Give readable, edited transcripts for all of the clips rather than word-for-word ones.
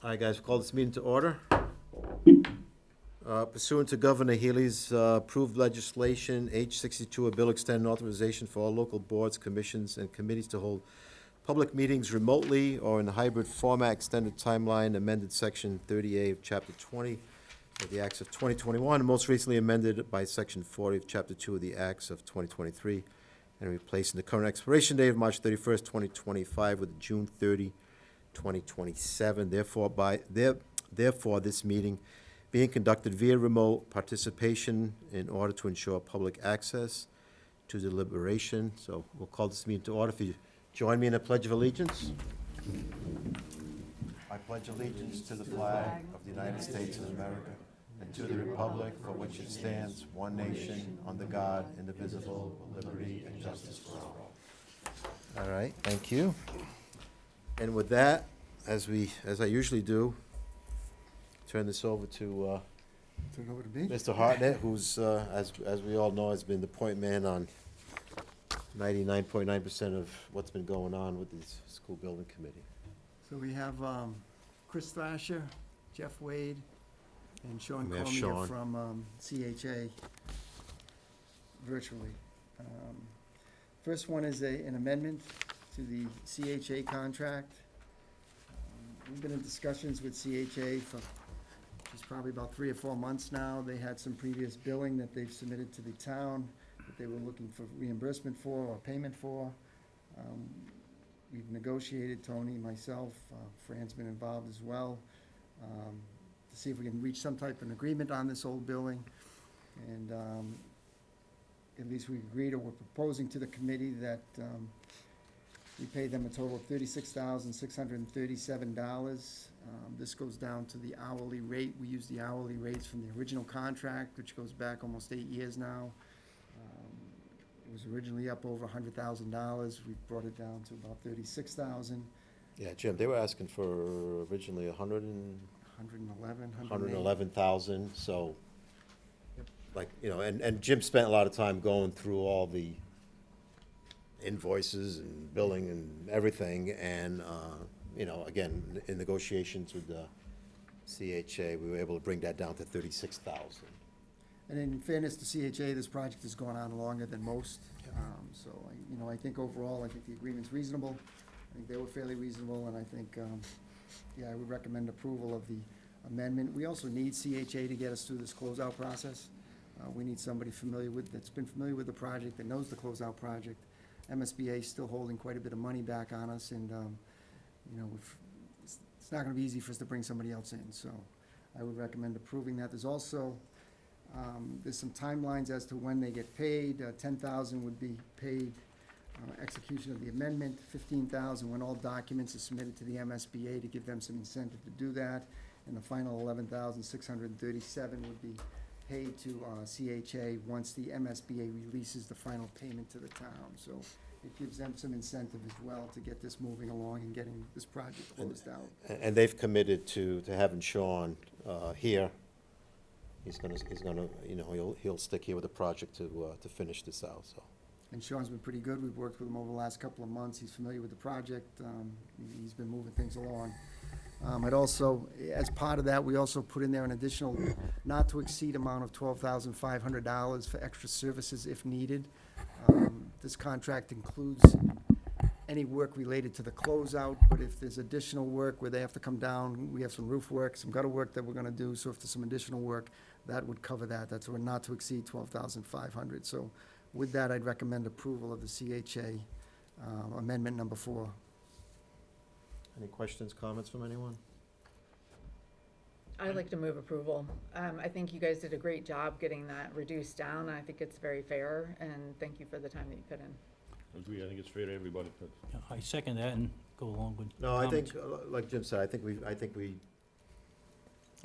All right, guys, we'll call this meeting to order. Pursuant to Governor Healy's approved legislation, H62, a bill extending authorization for all local boards, commissions, and committees to hold public meetings remotely or in a hybrid format, extended timeline, amended Section 30A of Chapter 20 of the Acts of 2021, and most recently amended by Section 40 of Chapter 2 of the Acts of 2023, and replacing the current expiration date of March 31st, 2025 with June 30, 2027. Therefore, this meeting being conducted via remote participation in order to ensure public access to deliberation. So we'll call this meeting to order. If you join me in a pledge of allegiance. I pledge allegiance to the flag of the United States of America and to the republic for which it stands, one nation, under God, indivisible, with liberty and justice for all. All right, thank you. And with that, as I usually do, turn this over to Turn it over to me. Mr. Hartnett, who's, as we all know, has been the point man on 99.9% of what's been going on with the school building committee. So we have Chris Thrasher, Jeff Wade, and Sean We have Cormier Sean. from CHA virtually. First one is an amendment to the CHA contract. We've been in discussions with CHA for just probably about 3 or 4 months now. They had some previous billing that they've submitted to the town that they were looking for reimbursement for or payment for. We've negotiated, Tony, myself, Fran's been involved as well, to see if we can reach some type of an agreement on this old billing. And at least we agreed, or we're proposing to the committee that we pay them a total of $36,637. This goes down to the hourly rate. We use the hourly rates from the original contract, which goes back almost 8 years now. It was originally up over $100,000. We brought it down to about $36,000. Yeah, Jim, they were asking for originally 111,000. so, like, you know, and Jim spent a lot of time going through all the invoices and billing and everything, and, you know, again, in negotiations with the CHA, we were able to bring that down to 36,000. And in fairness to CHA, this project has gone on longer than most. So, I think overall, I think the agreement's reasonable. I think they were fairly reasonable, and I think, I would recommend approval of the amendment. We also need CHA to get us through this closeout process. We need somebody that's been familiar with the project, that knows the closeout project. MSBA is still holding quite a bit of money back on us, and, it's not gonna be easy for us to bring somebody else in, so I would recommend approving that. There's also, there's some timelines as to when they get paid. 10,000 would be paid, execution of the amendment, 15,000 when all documents are submitted to the MSBA to give them some incentive to do that, and the final 11,637 would be paid to CHA once the MSBA releases the final payment to the town. So it gives them some incentive as well to get this moving along and getting this project closed out. And they've committed to having Sean here. He's gonna, he'll stick here with the project to finish this out, so. And Sean's been pretty good. We've worked with him over the last couple of months. He's familiar with the project. He's been moving things along. I'd also, as part of that, we also put in there an additional not-to-exceed amount of $12,500 for extra services if needed. This contract includes any work related to the closeout, but if there's additional work where they have to come down, we have some roof work, some gutter work that we're gonna do, so if there's some additional work, that would cover that. That's a not-to-exceed $12,500. So with that, I'd recommend approval of the CHA amendment number 4. Any questions, comments from anyone? I'd like to move approval. I think you guys did a great job getting that reduced down. I think it's very fair, and thank you for the time that you put in. Agree, I think it's fair to everybody. Yeah, I second that and go along with. No, I think, comments. like Jim said,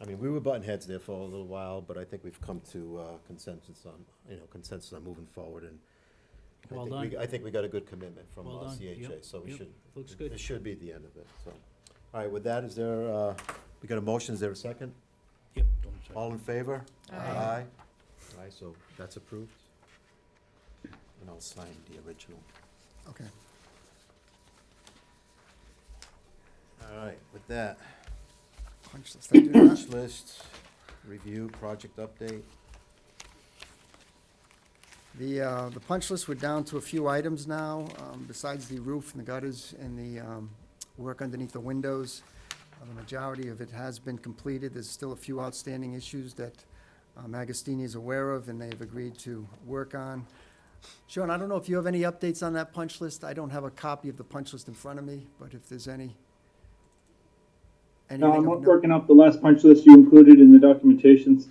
I mean, we were butting heads there for a little while, but I think we've come to consensus on moving forward, and Well done. I think we got a good commitment from Well done. CHA, Yep, so we yep. should. Looks good. This should be the end of it, so. All right, with that, is there, we got a motion, is there a second? Yep. All in favor? Aye. Aye, so that's approved. And I'll sign the original. Okay. All right, with that, Punch list, I do not. Punch list, review, project update. The punch list, we're down to a few items now, besides the roof and the gutters and the work underneath the windows. The majority of it has been completed. There's still a few outstanding issues that Agostini is aware of and they've agreed to work on. Sean, I don't know if you have any updates on that punch list. I don't have a copy of the punch list in front of me, but if there's any. No, I'm anything of note- working up the last punch list you included in the documentations,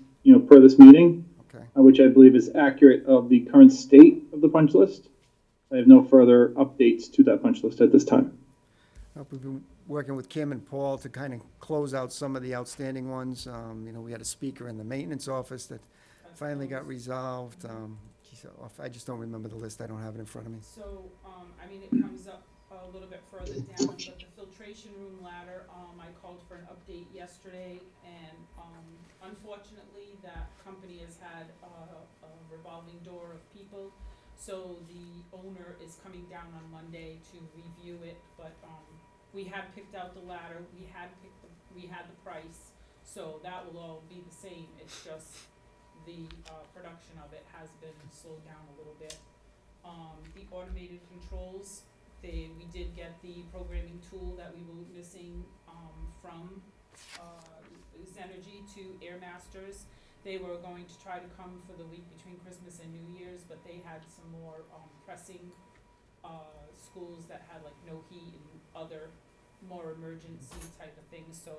per this meeting, Okay. which I believe is accurate of the current state of the punch list. I have no further updates to that punch list at this time. We've been working with Kim and Paul to kind of close out some of the outstanding ones. We had a speaker in the maintenance office that finally got resolved. Geez, I just don't remember the list. I don't have it in front of me. So, it comes up a little bit further down, but the filtration room ladder, I called for an update yesterday, and, unfortunately, that company has had a revolving door of people. So the owner is coming down on Monday to review it, but, we had picked out the ladder, we had the price, so that will all be the same. It's just the, production of it has been slowed down a little bit. The automated controls, we did get the programming tool that we were missing, from, Zenergy to Airmasters. They were going to try to come for the week between Christmas and New Year's, but they had some more, pressing, schools that had like no heat and other more emergency type of things. So,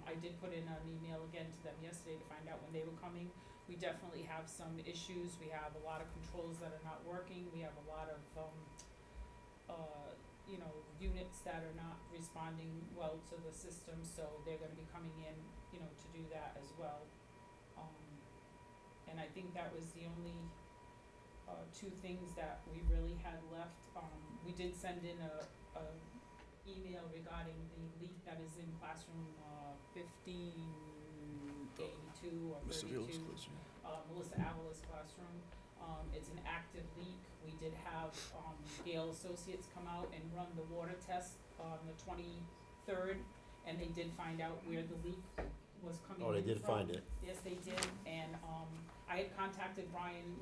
I did put in an email again to them yesterday to find out when they were coming. We definitely have some issues. We have a lot of controls that are not working. We have a lot of, units that are not responding well to the system, so they're gonna be coming in, to do that as well. And I think that was the only, two things that we really had left. We did send in a email regarding the leak that is in classroom, 1582 or 32. Melissa Avala's classroom. It's an active leak. We did have, Gale Associates come out and run the water test on the 23rd, and they did find out where the leak was coming in from. Oh, they did find it. Yes, they did, and, I had contacted Brian,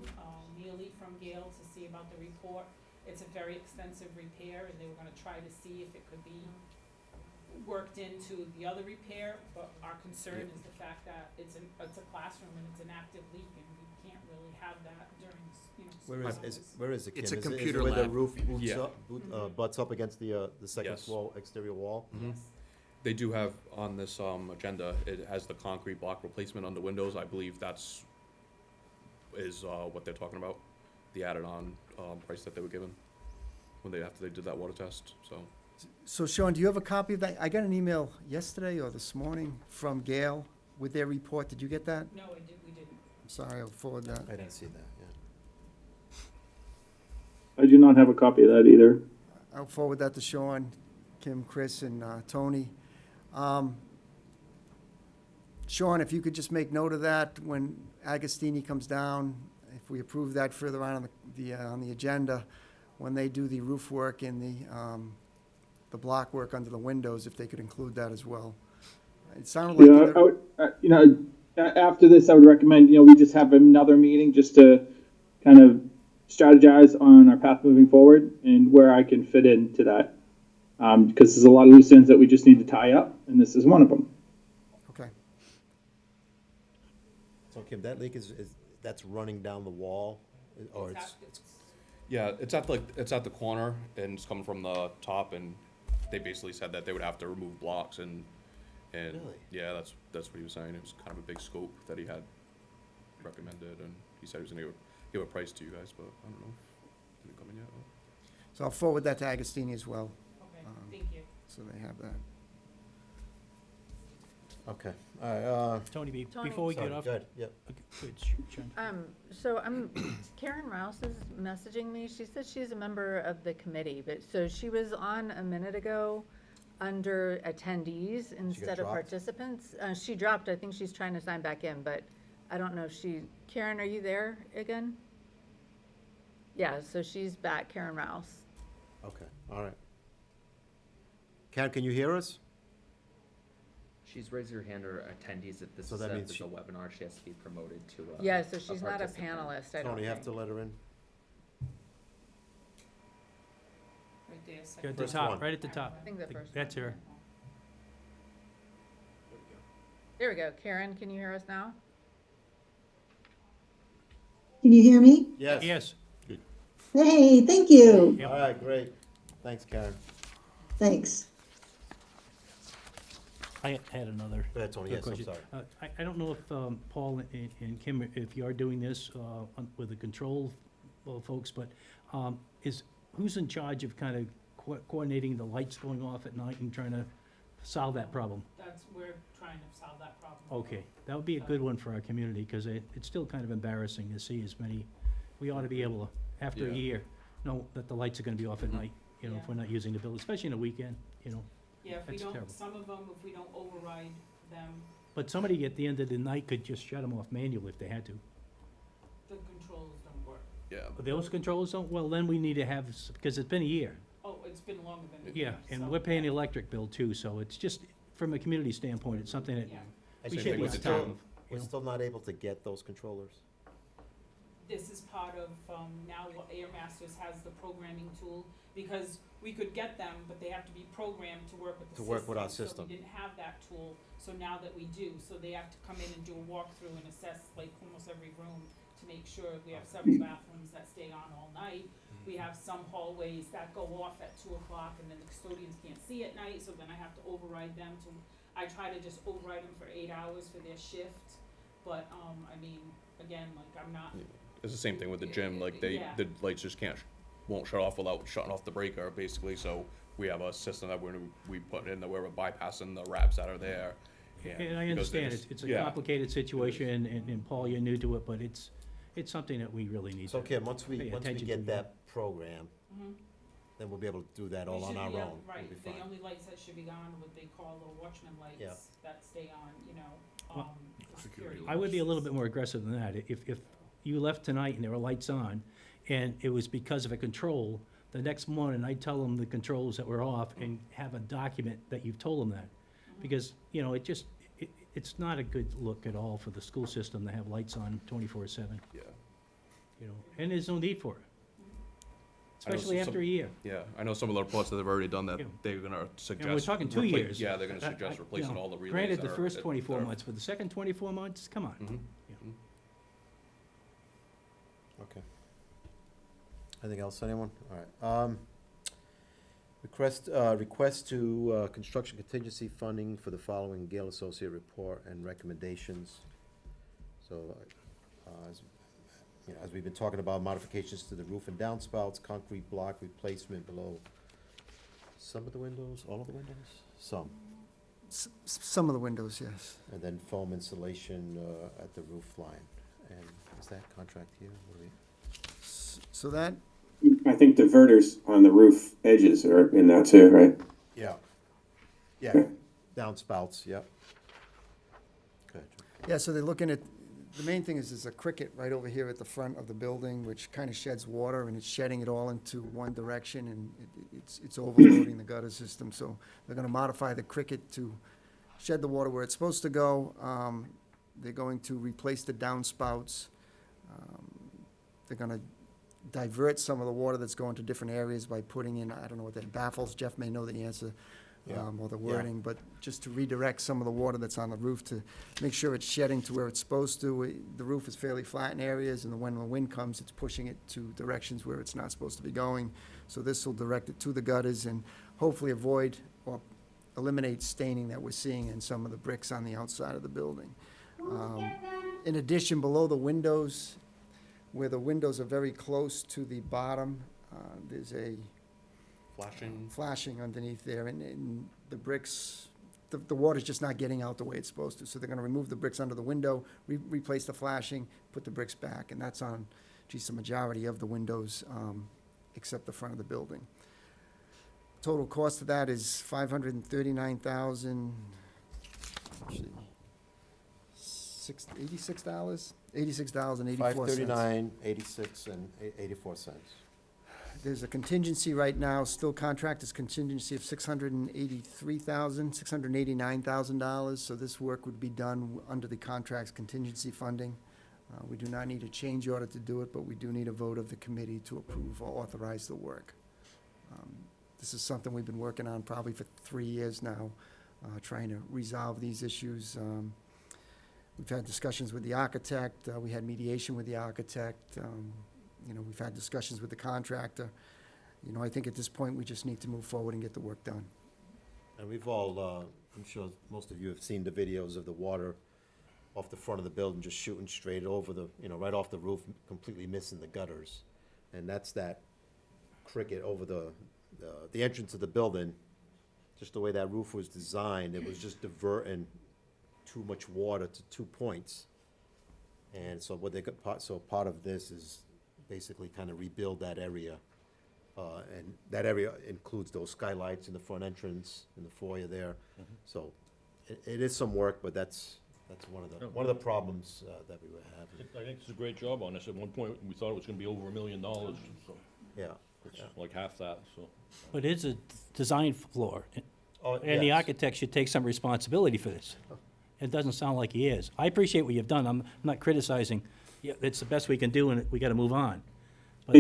Neely from Gale to see about the report. It's a very extensive repair, and they were gonna try to see if it could be worked into the other repair, but our concern is the fact that it's a classroom and it's an active leak, and we can't really have that during, Where school is, hours. where is it, Kim? It's a Is it computer where the lab. roof boots Yeah. up, butts up against the second Yes. wall, exterior wall? Yes. They do have on this agenda, it has the concrete block replacement on the windows. I believe that's what they're talking about, the added-on price that they were given after they did that water test, so. So Sean, do you have a copy of that? I got an email yesterday or this morning from Gale with their report. Did you get that? No, we didn't. I'm sorry, I'll forward that. I didn't see that, yeah. I do not have a copy of that either. I'll forward that to Sean, Kim, Chris, and Tony. Sean, if you could just make note of that when Agostini comes down, if we approve that further on the agenda, when they do the roof work and the block work under the windows, if they could include that as well. It sounded like. Yeah, I would, after this, I would recommend, we just have another meeting just to kind of strategize on our path moving forward and where I can fit into that. Because there's a lot of loose ends that we just need to tie up, and this is one of them. Okay. So Kim, that leak that's running down the wall, or it's, Yeah, it's at the corner and it's coming from the top, and they basically said that they would have to remove blocks and Really? yeah, that's what he was saying. It was kind of a big scope that he had recommended, and he said he was gonna give a price to you guys, but I don't know. Didn't come in yet. So I'll forward that to Agostini as well, Okay, thank you. so they have that. okay, all right, Tony, Tony. before we get sorry, off. go ahead, yep. Okay, good, Sharon. So Karen Rouse is messaging me. She said she's a member of the committee, but, so she was on a minute ago under attendees instead of dropped? participants. She dropped, I think she's trying to sign back in, but I don't know if Karen, are you there again? Yeah, so she's back, Karen Rouse. Okay, all right. Karen, can you hear us? She's raised her hand, or attendees, if this So is that a, means if it's she- a webinar, she has to be promoted to a. Yeah, so she's not a participant. panelist, I don't Tony, you have to think. let her in? Right there, At second. the First top, one. right at the top. I think the first That's one. her. There we go. Karen, can you hear us now? Can you hear me? Yes. Yes. Hey, thank you. Yep. All right, great. Thanks, Karen. Thanks. I had another. Go ahead, Tony, Good yes, I'm question. sorry. I don't know if Paul and Kim, if you are doing this with the control folks, but who's in charge of kind of coordinating the lights going off at night and trying to solve that problem? We're trying to solve that problem. Okay, that would be a good one for our community, because it's still kind of embarrassing to see as many, we ought to be able to, after a Yeah. year, know that the lights are gonna be off at Mhm. night, you know, if Yeah. we're not using the building, especially in the weekend, you know. Yeah, if we That's don't, terrible. some of them, if we don't override them, But somebody at the end of the night could just shut them off manually if they had to. the controls don't work. Yeah. But those controls don't, well, then we need to have, because it's been a year. Oh, it's been longer than a Yeah, year, and so- we're paying the electric bill too, so it's just, from a community standpoint, it's something that Yeah. And we Same should thing be with on the top gym. of. We're You know? still not able to get those controllers? This is part of, now what Air Masters has the programming tool, because we could get them, but they have to be programmed to work with the To system. work with our So system. we didn't have that tool, so now that we do, so they have to come in and do a walkthrough and assess like almost every room to make sure. We have several bathrooms that stay on all night. We have some hallways that go off at 2 o'clock and then the custodians can't see at night, so then I have to override them to, I try to just override them for 8 hours for their shift. But, I mean, again, like I'm not, It's the same thing with the gym, like Yeah. the lights just won't shut off without shutting off the breaker, basically, so we have a system that we put in, that we're bypassing the wraps that are there. And I because they understand, just- it's a yeah. complicated situation, and Paul, you're new to it, but it's something that we really need So to. Kim, once pay we attention to, get yeah. that program, mhm. then we'll be able to do that We all on should our be, own. We'll right, be the fine. only lights that should be on, what they call the watchman Yeah. lights that stay on, you know, Well, for security. I would be a little bit purposes. more aggressive than that. If you left tonight and there were lights on, and it was because of a control, the next morning I'd tell them the controls that were off and have a document that you've told them that. Because, you know, it's not a good look at all for the school system to have lights on 24/7, Yeah, you know, and there's no need for it. I know Especially some- after a year. yeah, I know some of the reports that they've already done that Yeah. they're gonna suggest. And we're talking 2 years. Yeah, they're gonna I- suggest you replacing know, all the relays Granted, that the are- first that 24 are- months, but the second 24 months, come on. Mhm. Yeah. Mhm. Okay. Anything else, anyone? All right. Request to construction contingency funding for the following Gale Associate report and recommendations. So, as, you know, as we've been talking about, modifications to the roof and downspouts, concrete block replacement below some of the windows, all of the windows? Some. Some of the windows, yes. And then foam insulation at the roof line. And is that contract here? What do we- So that, I think diverters on the roof edges are in that too, right? Yeah. Yeah, downspouts, yep. Good. yeah, so they're looking at, the main thing is there's a cricket right over here at the front of the building, which kind of sheds water, and it's shedding it all into one direction, and it's overloading the gutter system, so they're gonna modify the cricket to shed the water where it's supposed to go. They're going to replace the downspouts. They're gonna divert some of the water that's going to different areas by putting in, I don't know what that baffles, Jeff may know the answer, Yeah. or the Yeah. wording, but just to redirect some of the water that's on the roof to make sure it's shedding to where it's supposed to. The roof is fairly flat in areas, and when the wind comes, it's pushing it to directions where it's not supposed to be going. So this will direct it to the gutters and hopefully avoid or eliminate staining that we're seeing in some of the bricks on the outside of the building. In addition, below the windows, where the windows are very close to the bottom, there's a flashing underneath there, and the bricks, the water's just not getting out the way it's supposed to. So they're gonna remove the bricks under the window, replace the flashing, put the bricks back, and that's on, the majority of the windows, except the front of the building. Total cost of that is $539,000, actually, $86,084. $539.86 and 84 cents. there's a contingency right now, still contractor's contingency of $689,000, so this work would be done under the contract's contingency funding. We do not need a change order to do it, but we do need a vote of the committee to approve or authorize the work. This is something we've been working on probably for 3 years now, trying to resolve these issues. We've had discussions with the architect, we had mediation with the architect, we've had discussions with the contractor. I think at this point, we just need to move forward and get the work done. And we've all, I'm sure most of you have seen the videos of the water off the front of the building, just shooting straight over the, right off the roof, completely missing the gutters. And that's that cricket over the entrance of the building, just the way that roof was designed, it was just diverting too much water to 2 points. And so what they got, part of this is basically kind of rebuild that area. And that area includes those skylights in the front entrance, in the foyer there. So it is some work, but that's one of the problems that we were having. I think it's a great job on this. At one point, we thought it was gonna be over $1 million, so Yeah. it's like half that, so. But it's a design flaw, Oh, and the yes. architect should take some responsibility for this. It doesn't sound like he is. I appreciate what you've done, I'm not criticizing, yeah, it's the best we can do, and we gotta move on. But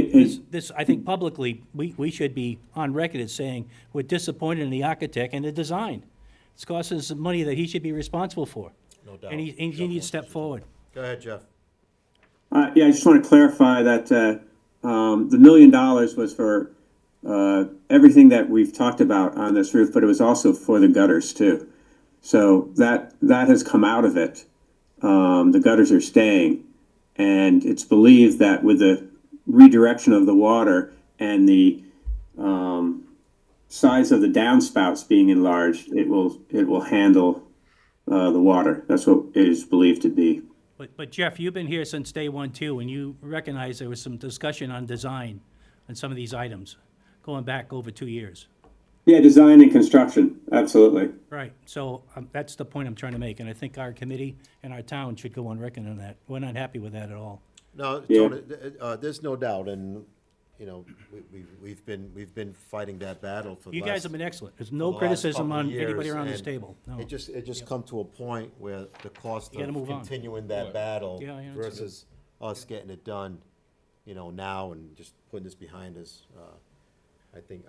this, I think publicly, we should be on record as saying, we're disappointed in the architect and the design. It's costing us money that he should be responsible for. No doubt. And he needs to step forward. Go ahead, Jeff. Yeah, I just want to clarify that the $1 million was for everything that we've talked about on this roof, but it was also for the gutters too. So that has come out of it. The gutters are staying, and it's believed that with the redirection of the water and the size of the downspouts being enlarged, it will handle the water. That's what it is believed to be. But Jeff, you've been here since day one too, and you recognize there was some discussion on design on some of these items, going back over 2 years. Yeah, design and construction, absolutely. Right, so that's the point I'm trying to make, and I think our committee and our town should go on record on that. We're not happy with that at all. No, Yeah. Tony, there's no doubt, and, we've been fighting that battle for the You last. guys have been excellent. There's for no the last criticism couple of on anybody years, around this and table, no. It just come to a point where the cost You gotta of move on. continuing that battle Yeah, I understand. versus us getting it done, now and just putting this behind us, I think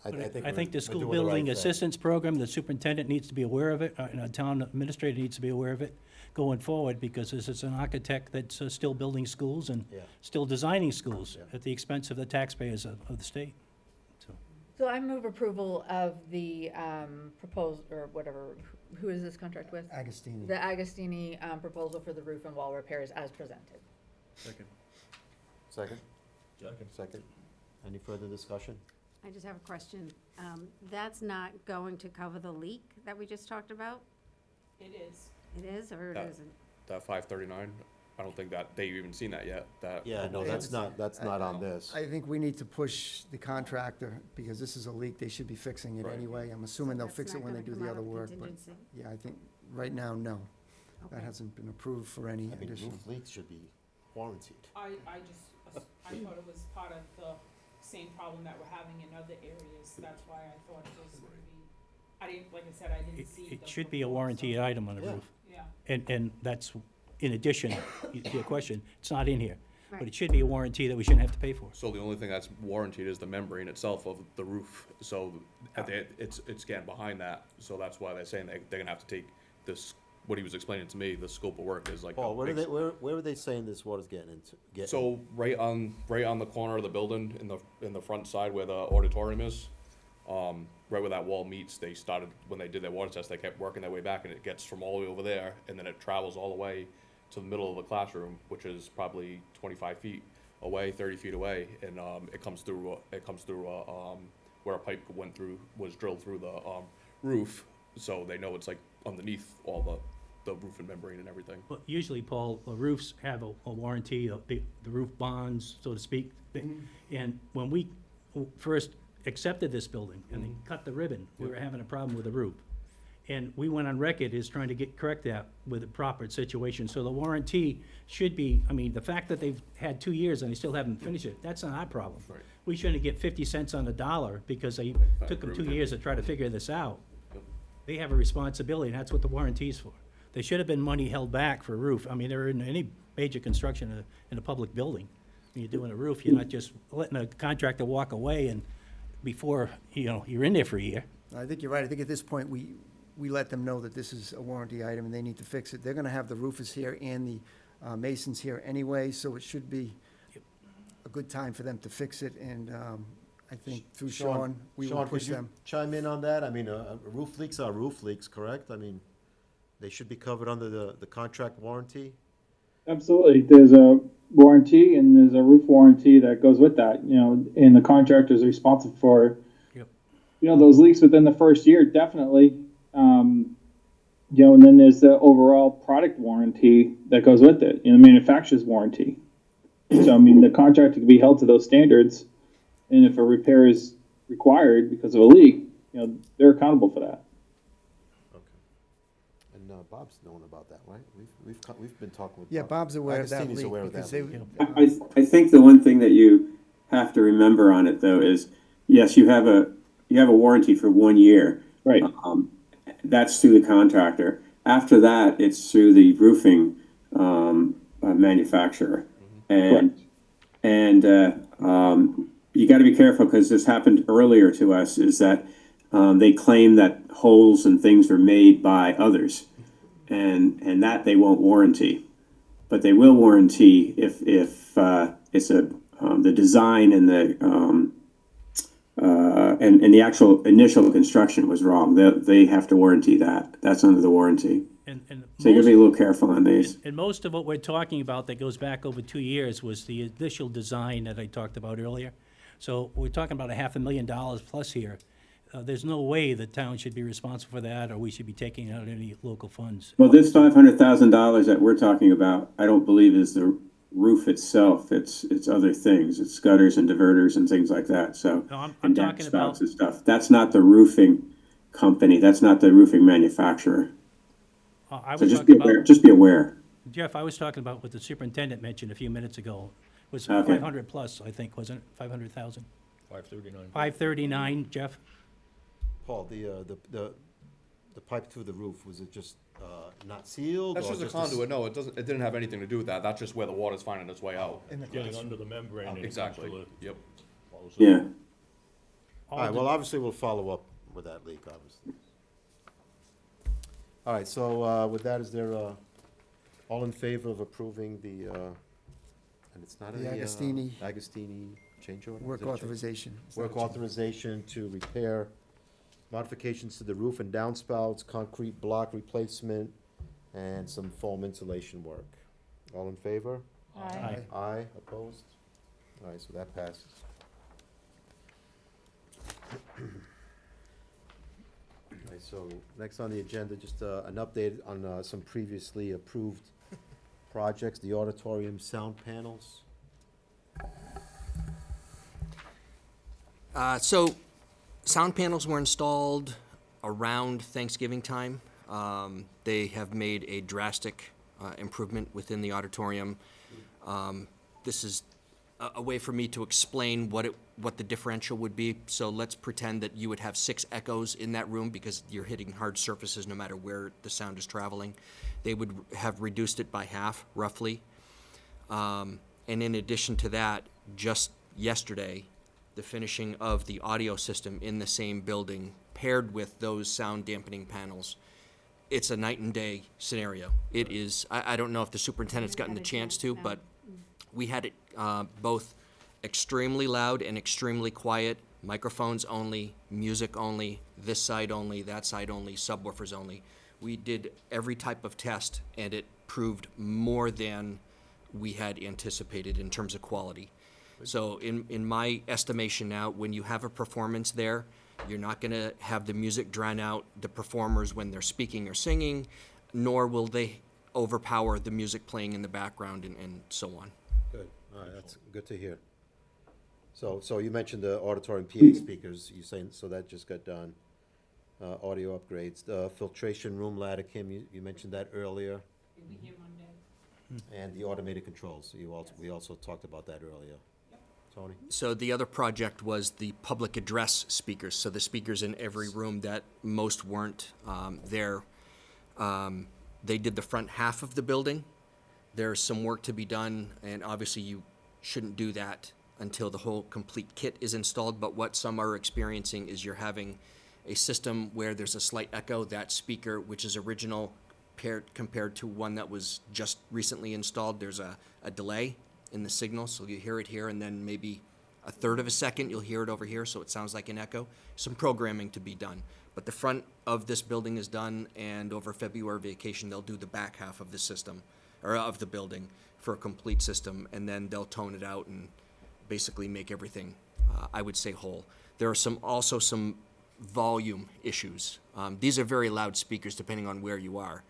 But I we're think the doing school right building thing. assistance program, the superintendent needs to be aware of it, and our town administrator needs to be aware of it going forward, because this is an architect that's still building schools and Yeah. still designing schools Yeah. at the expense of the taxpayers of the state. So I move approval of the proposed, or whatever, who is this contract with? Agostini. The Agostini proposal for the roof and wall repairs as presented. Second? Second. Second. Any further discussion? I just have a question. That's not going to cover the leak that we just talked about? It is. It is, or it That- isn't? That 539, I don't think that they've even seen that yet. Yeah, no, that's not on this. I think we need to push the contractor, because this is a leak, they should be fixing it Right. anyway. I'm assuming they'll That's fix it not when they gonna do come the out other of work, but, contingency? yeah, I think, right now, no. That Okay. hasn't been approved for any I mean, additional. roof leaks should be warranted. I thought it was part of the same problem that we're having in other areas. That's why I thought it was gonna be, I didn't, like I said, I didn't see It the should be a proposal. warranty item on the Yeah. roof. Yeah. And that's, in addition, to your question, it's not in here. But Right. it should be a warranty that we shouldn't have to pay for. So the only thing that's warranted is the membrane itself of the roof. So it's getting behind that. So that's why they're saying they're gonna have to take this, what he was explaining to me, the scope of work is like. a Paul, big- where are they saying this water's getting into? So right on the corner of the building, in the front side where the auditorium is, right where that wall meets, they started, when they did their water test, they kept working their way back, and it gets from all the way over there, and then it travels all the way to the middle of the classroom, which is probably 25 feet away, 30 feet away, and it comes through where a pipe was drilled through the roof, so they know it's like underneath all the roof and membrane and everything. But usually, Paul, the roofs have a warranty, the roof bonds, so to speak. And when we first accepted this building and they cut the ribbon, we were having a problem with the roof. And we went on record as trying to correct that with a proper situation. So the warranty should be, I mean, the fact that they've had 2 years and they still haven't finished it, that's not our problem. Right. We shouldn't get 50 cents on the dollar because they took them 2 years to try to figure this out. Yep. They have a responsibility, and that's what the warranty's for. There should have been money held back for a roof. I mean, they're in any major construction in a public building. When you're doing a roof, you're not just letting a contractor walk away and before, you're in there for a year. I think you're right. I think at this point, we let them know that this is a warranty item and they need to fix it. They're gonna have the roofers here and the masons here anyway, so it should be a good time for them to fix it, and I think through Sean, we will Sean, push could you them. chime in on that? I mean, roof leaks are roof leaks, correct? I mean, they should be covered under the contract warranty? Absolutely. There's a warranty and there's a roof warranty that goes with that, and the contractor is responsible for, Yep. Those leaks within the first year, definitely. And then there's the overall product warranty that goes with it, the manufacturer's warranty. So, I mean, the contractor can be held to those standards, and if a repair is required because of a leak, they're accountable for that. Okay. And Bob's known about that, right? We've been talking with. Yeah, Bob's aware of that Agostini's leak aware of because that they, leak. I think the one thing that you have to remember on it though is, yes, you have a warranty for 1 year. Right. That's through the contractor. After that, it's through the roofing manufacturer. And you got to be careful because this happened earlier to us. Is that they claim that holes and things were made by others, and that they won't warranty, but they will warranty if it's the design and the and the actual initial construction was wrong. They have to warranty that. That's under the warranty. And So you got to be a little careful on these. And most of what we're talking about that goes back over 2 years was the initial design that I talked about earlier. So we're talking about $500,000 plus here. There's no way the town should be responsible for that, or we should be taking out any local funds. Well, this $500,000 that we're talking about, I don't believe is the roof itself. It's other things. It's gutters and diverters and things like that. So No, I'm and talking about, downspouts and stuff. That's not the roofing company. That's not the roofing manufacturer. I So was just talking be aware. about, Just be aware. Jeff, I was talking about what the superintendent mentioned a few minutes ago. Was Okay. 500 plus, I think, wasn't it? 500,000? 539. 539, Jeff? Paul, the pipe through the roof, was it just not sealed? That's or just a conduit. No, it didn't have anything to do with that. That's just where the water's finding its way out. in the Getting classroom. under the membrane and it comes Exactly. to the. Yep. follows the- Yeah. All right, well, obviously, we'll follow up with that leak, obviously. All right, so with that, is there all in favor of approving the, and it's not a. The Agostini- Agostini change order? Work Is it a change? authorization. It's not Work a change. authorization to repair modifications to the roof and downspouts, concrete block replacement, and some foam insulation work. All in favor? Aye. Aye, opposed? All right, so that passes. All right, so next on the agenda, just an update on some previously approved projects, the auditorium sound panels. So, sound panels were installed around Thanksgiving time. They have made a drastic improvement within the auditorium. This is a way for me to explain what the differential would be. So let's pretend that you would have 6 echoes in that room because you're hitting hard surfaces no matter where the sound is traveling. They would have reduced it by half, roughly. And in addition to that, just yesterday, the finishing of the audio system in the same building paired with those sound dampening panels. It's a night and day scenario. It is, I don't know if the superintendent's gotten the chance to, but we had it both extremely loud and extremely quiet, microphones only, music only, this side only, that side only, subwoofers only. We did every type of test, and it proved more than we had anticipated in terms of quality. So in my estimation now, when you have a performance there, you're not going to have the music drown out the performers when they're speaking or singing, nor will they overpower the music playing in the background and so on. Good, all right, that's good to hear. So you mentioned the auditorium PA speakers, you saying, so that just got done. audio upgrades. The filtration room ladder, Kim, you mentioned that earlier, It'll be here Monday. and the automated controls. We also talked about that earlier. Tony? So the other project was the public address speakers, so the speakers in every room that most weren't there. They did the front half of the building. There's some work to be done, and obviously you shouldn't do that until the whole complete kit is installed, but what some are experiencing is you're having a system where there's a slight echo. That speaker, which is original compared to one that was just recently installed, there's a delay in the signal, so you hear it here, and then maybe a third of a second you'll hear it over here, so it sounds like an echo. Some programming to be done. But the front of this building is done, and over February vacation, they'll do the back half of the system, or of the building, for a complete system, and then they'll tone it out and basically make everything, I would say, whole. There are also some volume issues. These are very loud speakers depending on where you are.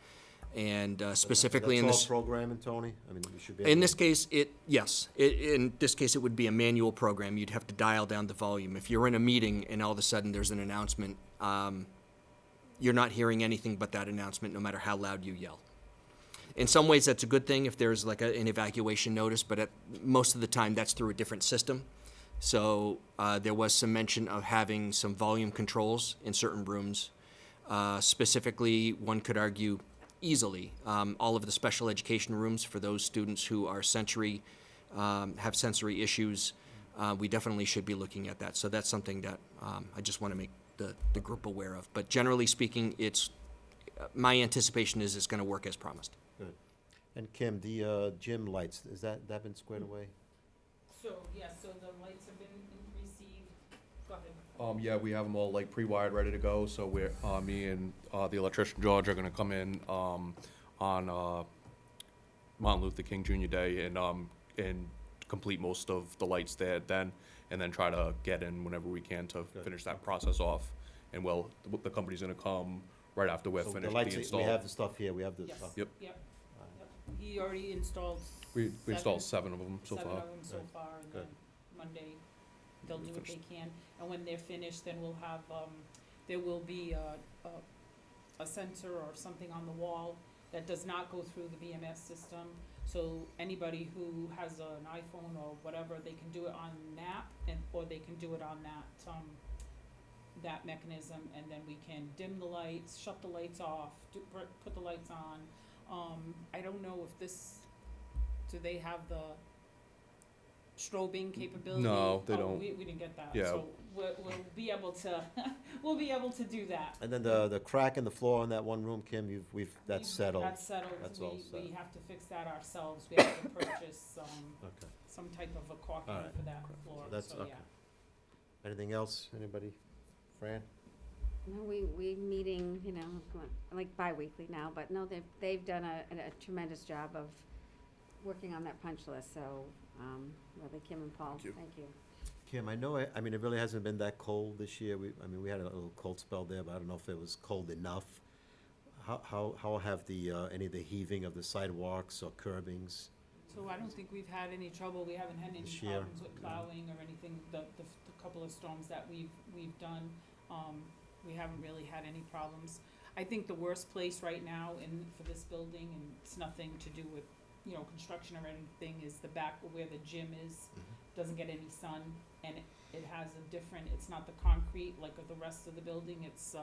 And specifically in That's this, all programming, Tony? I mean, we should be. in able this to- case, in this case, it would be a manual program. You'd have to dial down the volume. If you're in a meeting and all of a sudden there's an announcement, you're not hearing anything but that announcement, no matter how loud you yell. In some ways, that's a good thing if there's like an evacuation notice, but most of the time, that's through a different system. So there was some mention of having some volume controls in certain rooms. Specifically, one could argue easily, all of the special education rooms for those students who are have sensory issues, we definitely should be looking at that. So that's something that I just want to make the group aware of. But generally speaking, my anticipation is it's going to work as promised. Good. And Kim, the gym lights, is that been squared away? So, yes, so the lights have been received. Go ahead. Yeah, we have them all like pre-wired, ready to go, so me and the electrician George are gonna come in on Martin Luther King Jr. Day and complete most of the lights there then, and then try to get in whenever we can to finish that process off. And the company's gonna come right after we're So finished the the lights, we install. have the stuff here, we have the Yes. stuff. Yep, Yep. He already installed we installed seven 7 of them so seven far. of them so Good. far, and Good. then Monday, they'll do what they Finished. can. And when they're finished, then we'll have, there will be a sensor or something on the wall that does not go through the BMS system. So anybody who has an iPhone or whatever, they can do it on that, or they can do it on that mechanism, and then we can dim the lights, shut the lights off, put the lights on. I don't know if do they have the strobing capability? No, they Oh, don't. we didn't get that, Yeah. so we'll be able to, we'll be able to do that. And then the crack in the floor in that one room, Kim, that's settled. That's settled, That's all we set. have to fix that ourselves, we have to purchase, Okay. some type of a caulking All right. for that floor, So that's so okay. yeah. Anything else? Anybody? Fran? No, we meeting, like bi-weekly now, but no, they've done a tremendous job of working on that punch list, so, really, Kim and Paul, Thank you. thank you. Kim, I know, I mean, it really hasn't been that cold this year. We had a little cold spell there, but I don't know if it was cold enough. How have any of the heaving of the sidewalks or curbings? So I don't think we've had any trouble, we haven't had any This year, problems with no. plowing or anything, the couple of storms that we've done, we haven't really had any problems. I think the worst place right now for this building, and it's nothing to do with, construction or anything, is the back where the gym is, doesn't get any sun, and it has it's not the concrete like of the rest of the building, it's,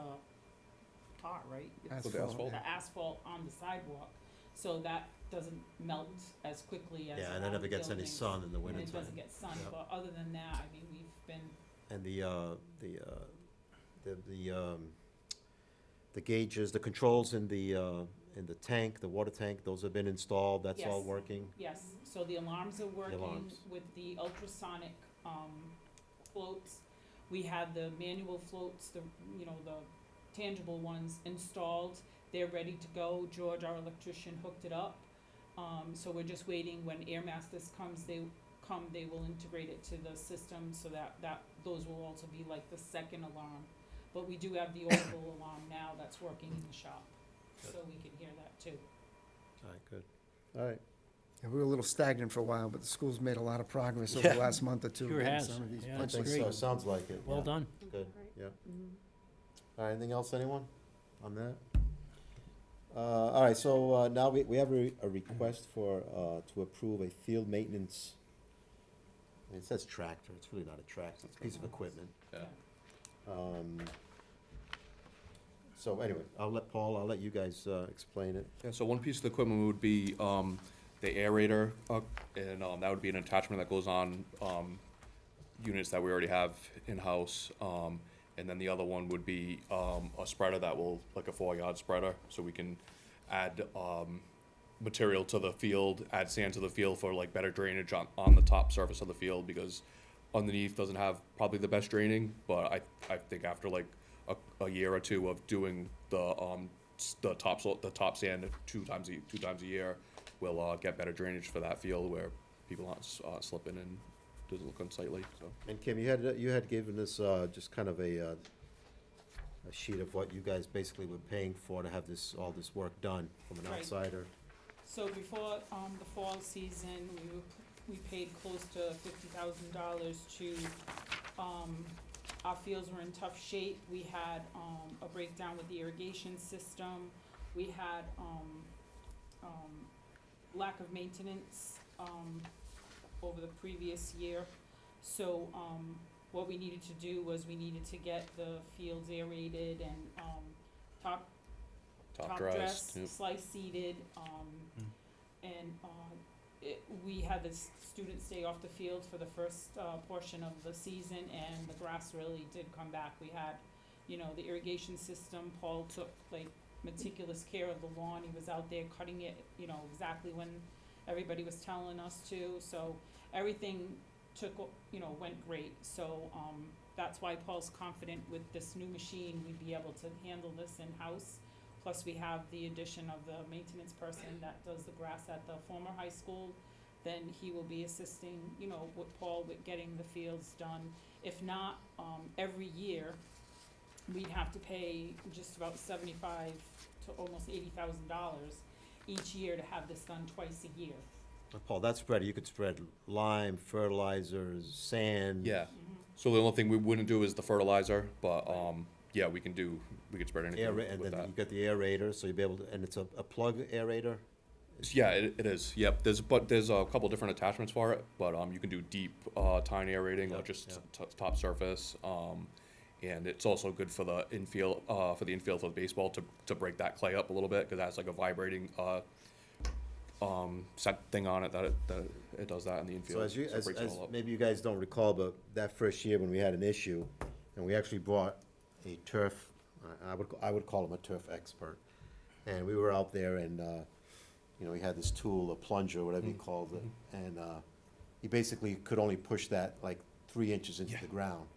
tar, right? It's With the asphalt? the asphalt on the sidewalk, so that doesn't melt as quickly as Yeah, and it around never the gets any buildings. sun in the And it wintertime. doesn't get sun, Yeah. but other than that, I mean, we've been, And the gauges, the controls in the tank, the water tank, those have been installed, that's all Yes. working? yes, so the alarms are working alarms. with the ultrasonic, floats. We had the manual floats, the tangible ones installed, they're ready to go. George, our electrician, hooked it up. So we're just waiting when Air Masters comes, they will integrate it to the system, so that those will also be like the second alarm. But we do have the audible alarm now that's working in the shop, so we can hear that too. All right, good. All right. Yeah, we were a little stagnant for a while, but the school's made a lot of progress over Yeah. the last month or two. Sure getting has. some of these Yeah, I punch it's think lists. so, great. sounds like it. Well yeah. done. Good, Right. yeah. Mhm. All right, anything else, anyone, on that? All right, so, now we have a request for, to approve a field maintenance, it says tractor, it's really not a tractor, it's a piece of equipment. Yeah. So anyway, I'll let you guys, explain it. Yeah, so one piece of the equipment would be, the aerator, and, that would be an attachment that goes on, units that we already have in-house. And then the other one would be, a spreader that will, like a 4-yard spreader, so we can add, material to the field, add sand to the field for like better drainage on the top surface of the field, because underneath doesn't have probably the best draining, but I think after like a year or two of doing the top sand two times a year, we'll get better drainage for that field where people aren't slipping and doesn't look unsightly. So And Kim, you had given us, just kind of a sheet of what you guys basically were paying for to have all this work done from an Right. outsider. So before, the fall season, we paid close to $50,000 to, our fields were in tough shape. We had, a breakdown with the irrigation system. We had, lack of maintenance, over the previous year. So, what we needed to do was we needed to get the fields aerated and, top dressed, yep. slice seeded, and, we had the students stay off the field for the first, portion of the season, and the grass really did come back. We had, the irrigation system, Paul took like meticulous care of the lawn, he was out there cutting it, exactly when everybody was telling us to, so everything went great, so, that's why Paul's confident with this new machine, we'd be able to handle this in-house. Plus, we have the addition of the maintenance person that does the grass at the former high school. Then he will be assisting, with Paul with getting the fields done. If not, every year, we'd have to pay just about $75,000 to almost $80,000 each year to have this done twice a year. Paul, that spreader, you could spread lime, fertilizers, sand. yeah. So the only thing we wouldn't do is the fertilizer, but yeah, we could spread anything And with then that. you got the aerator, so you'll be able to, and it's a plug aerator? Yeah, it is. Yep. There's a couple different attachments for it, but you can do deep tine aerating or Yep, just top surface. And it's also good for the infield for the baseball to break that clay up a little bit, because that's like a vibrating set thing on it that it does that in the infield. So it breaks it all up. maybe you guys don't recall, but that first year when we had an issue, and we actually brought a turf, I would call him a turf expert. And we were out there and, he had this tool, a plunger, whatever you called it, and, he basically could only push that like 3 inches into the ground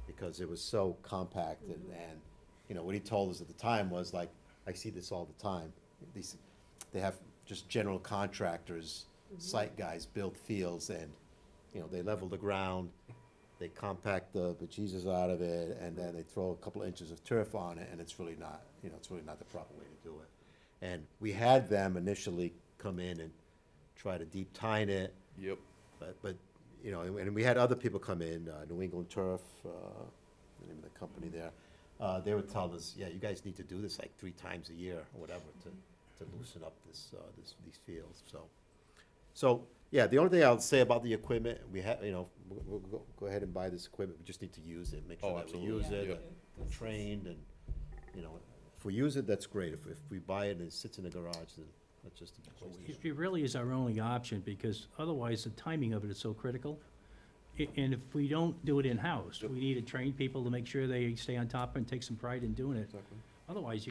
because it was so compacted. And, what he told us at the time was like, I see this all the time. They have just general contractors, site guys build fields and, they level the ground, they compact the bejesus out of it, and then they throw a couple of inches of turf on it, and it's really not, it's really not the proper way to do it. And we had them initially come in and try to deep tine it, Yep. but, and we had other people come in, New England Turf, the name of the company there. They would tell us, yeah, you guys need to do this like 3 times a year or whatever to loosen up these fields, so, yeah, the only thing I would say about the equipment, we have, we'll go ahead and buy this equipment, we just need to use it, make sure that we absolutely. use it, Yeah. we're trained, and, if we use it, that's great. If we buy it and it sits in the garage, then that's just a waste of money. It really is our only option, because otherwise the timing of it is so critical. And if we don't do it in-house, we need to train people to make sure they stay on top and take some pride in doing it. Exactly. Otherwise,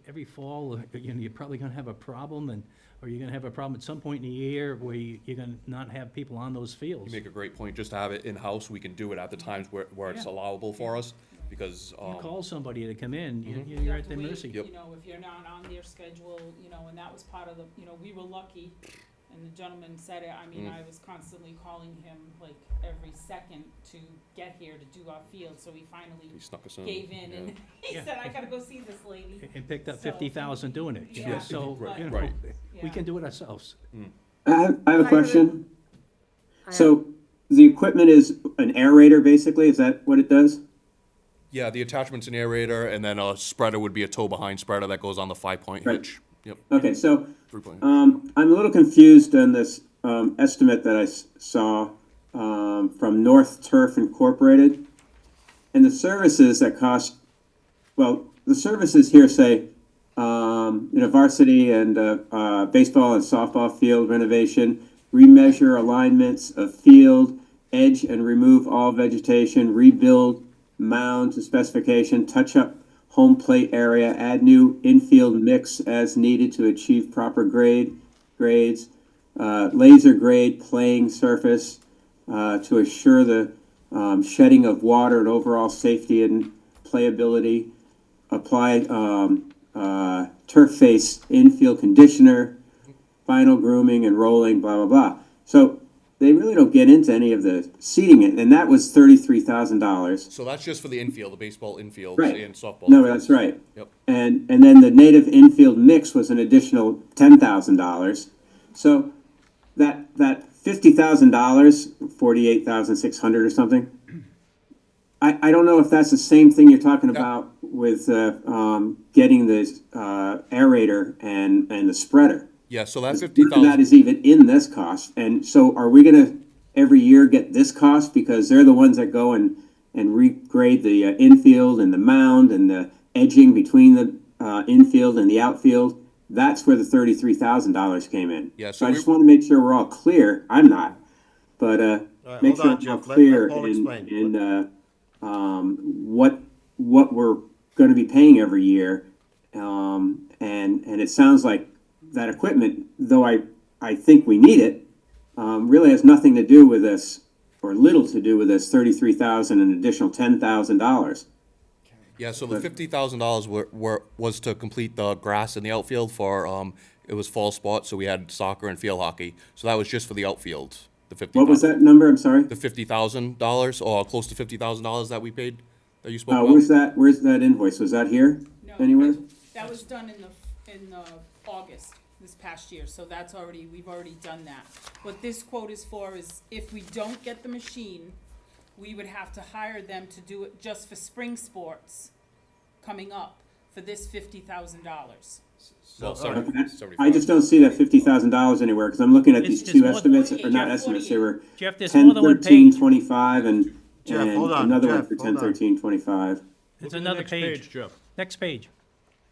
every fall, you're probably gonna have a problem, or you're gonna have a problem at some point in the year where you're gonna not have people on those fields. You make a great point. Just to have it in-house, we can do it at the times where it's Yeah. allowable for us, because, You call somebody to come in, You you're have at to their wait, mercy. Yep. if you're not on their schedule, and that was part of the, we were lucky, and the gentleman said it, I was constantly calling him like every second to get here to do our field, so he finally he snuck us in. gave in, and he Yeah. said, I gotta go see this lady. And picked up So- 50,000 doing it, Yeah. so, Right. Right. we Yeah. can do it ourselves. I have a question. I- So the equipment is an aerator, basically, is that what it does? Yeah, the attachment's an aerator, and then a spreader would be a tow-behind spreader that goes on the 5-point Right. hitch. Yep, Okay, so 3-point. I'm a little confused on this estimate that I saw from North Turf Incorporated. And the services that cost, well, the services here say, varsity and baseball and softball field renovation, remeasure alignments of field, edge and remove all vegetation, rebuild mound to specification, touch up home plate area, add new infield mix as needed to achieve proper grades, laser grade playing surface to assure the shedding of water and overall safety and playability, apply turf face infield conditioner, final grooming and rolling, blah, blah, blah. So they really don't get into any of the seating, and that was $33,000. So that's just for the infield, the baseball infield Right. and softball. No, infield. that's right. Yep. And then the native infield mix was an additional $10,000. So that $50,000, 48,600 or something. I don't know if that's the same thing you're talking about with getting the aerator and the spreader. Yeah, so that None of 50,000. that is even in this cost. And so are we gonna every year get this cost? Because they're the ones that go and regrade the infield and the mound and the edging between the infield and the outfield. That's where the $33,000 came in. Yeah, So so I we- just want to make sure we're all clear. I'm not, but right, make hold sure on, I'm all Jeff. Let clear Paul in explain. what we're going to be paying every year. And it sounds like that equipment, though I think we need it, really has nothing to do with this, or little to do with this $33,000 and additional $10,000. Yeah, so the $50,000 was to complete the grass in the outfield for, it was fall sports, so we had soccer and field hockey. So that was just for the outfield, the $50,000. What was that number? I'm sorry. The $50,000, or close to $50,000 that we paid, that you spoke about? Where's that invoice? Was that here No, anywhere? That was done in August, this past year, so that's already, we've already done that. What this quote is for is if we don't get the machine, we would have to hire them to do it just for spring sports coming up for this $50,000. Well, Okay. 75. I just don't see that $50,000 anywhere, because I'm looking at It's- these it's two more- estimates, or not Jeff, estimates, they were Jeff, there's 10, more than one 13, page. 25, and Jeff, hold on, another one Jeff, for hold 10, on. 13, 25. There's another page. Jeff. Next page.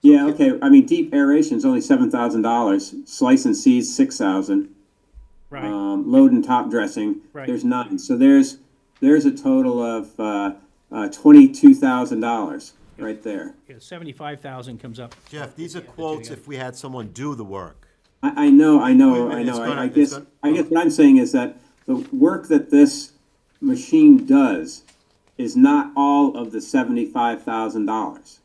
Yeah, okay, I mean, deep aeration's only $7,000, slice and seeds, 6,000. Right. Load and top dressing, Right. there's 9. So there's a total of $22,000 right there. Yeah, 75,000 comes up. Jeff, these are quotes if we had someone do the work. I know. Wait a minute, I it's gonna- I it's guess, gonna- I guess what I'm saying is that the work that this machine does is not all of the $75,000.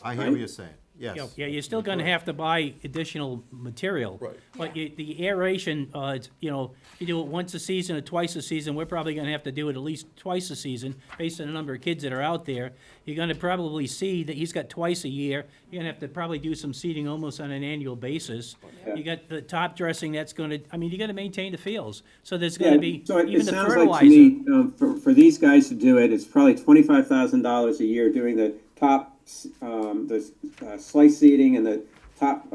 I hear Right? what you're saying, yes. Yeah, you're still gonna have to buy additional material. Right. But the aeration, it's, if you do it once a season or twice a season, we're probably gonna have to do it at least twice a season, based on the number of kids that are out there. You're gonna probably see that he's got twice a year. You're gonna have to probably do some seeding almost on an annual basis. You got the top dressing that's gonna, you gotta maintain the fields. So there's gonna be, So it even the sounds fertilizer. like to me, for these guys to do it, it's probably $25,000 a year doing the top, slice seeding and the top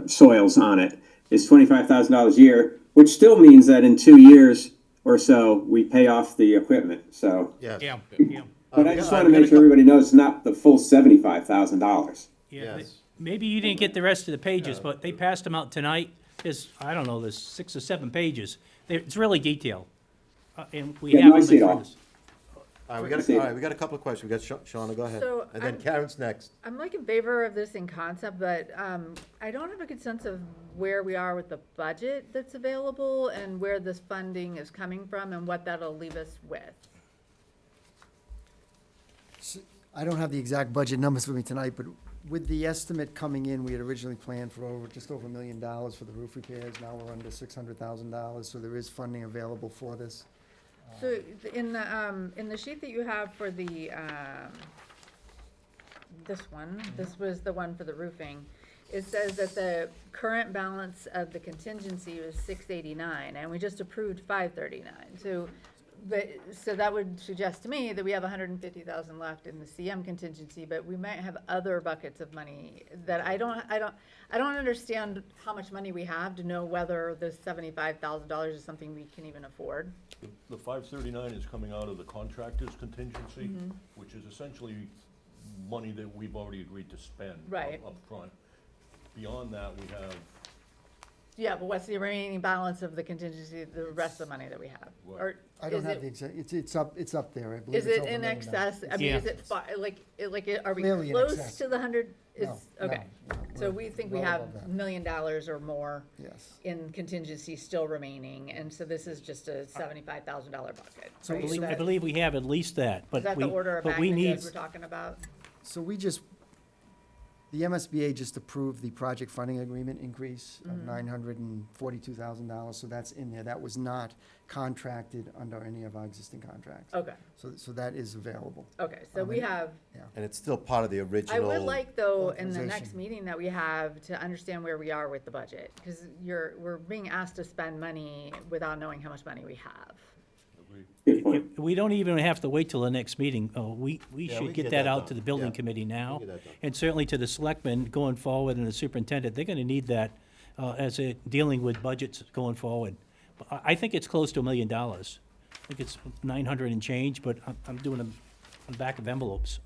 soils on it is $25,000 a year, which still means that in 2 years or so, we pay off the equipment, so. Yes. Yeah. But we I got- just want we to got make a sure cou- everybody knows it's not the full $75,000. Yeah, Yes. maybe you didn't get the rest of the pages, but they passed them out tonight. There's, I don't know, there's 6 or 7 pages. It's really detailed. And we Yeah, have no, I them see in it front all. of us. All right, we got a couple of questions. We got Shauna, go ahead. So, And then I'm- Karen's next. I'm like in favor of this in concept, but I don't have a good sense of where we are with the budget that's available and where this funding is coming from and what that'll leave us with. I don't have the exact budget numbers with me tonight, but with the estimate coming in, we had originally planned for just over $1 million for the roof repairs. Now we're under $600,000, so there is funding available for this. So in the sheet that you have for the, this was the one for the roofing. It says that the current balance of the contingency was 689, and we just approved 539. So So that would suggest to me that we have 150,000 left in the CM contingency, but we might have other buckets of money that I don't understand how much money we have to know whether this $75,000 is something we can even afford. The 539 is coming out of the contractor's contingency, which is essentially money that we've already agreed to spend Right. up front. Beyond that, we have, Yeah, but what's the remaining balance of the contingency, the rest of the money that we have? What? Or I don't is have it- the exact, it's up there, I believe Is it's it over in $1 million. excess? I mean, Yeah. is it, are we Clearly in close excess. to the 100? No, Okay. no, So we're we think we well have above that. $1 million or more Yes. in contingency still remaining, and so this is just a $75,000 bucket. So- right? I Is believe- I that- believe we have at least that, Is but that the order of but we magnitude need, we're talking about? So the MSBA just approved the project funding agreement increase of $942,000, so that's in there. That was not contracted under any of our existing contracts. Okay, So that is available. okay, so we have, And it's still part of the original. I would like, though, in the next Authorization. meeting that we have, to understand where we are with the budget, because we're being asked to spend money without knowing how much money we have. Good point. we don't even have to wait till the next meeting. We Yeah, we should can get get that that out done. to the building Yeah. committee now. get that done. And certainly to the selectmen going forward and the superintendent, they're gonna need that as a, dealing with budgets going forward. But I think it's close to $1 million. I think it's 900 and change, but I'm doing them on back of envelopes.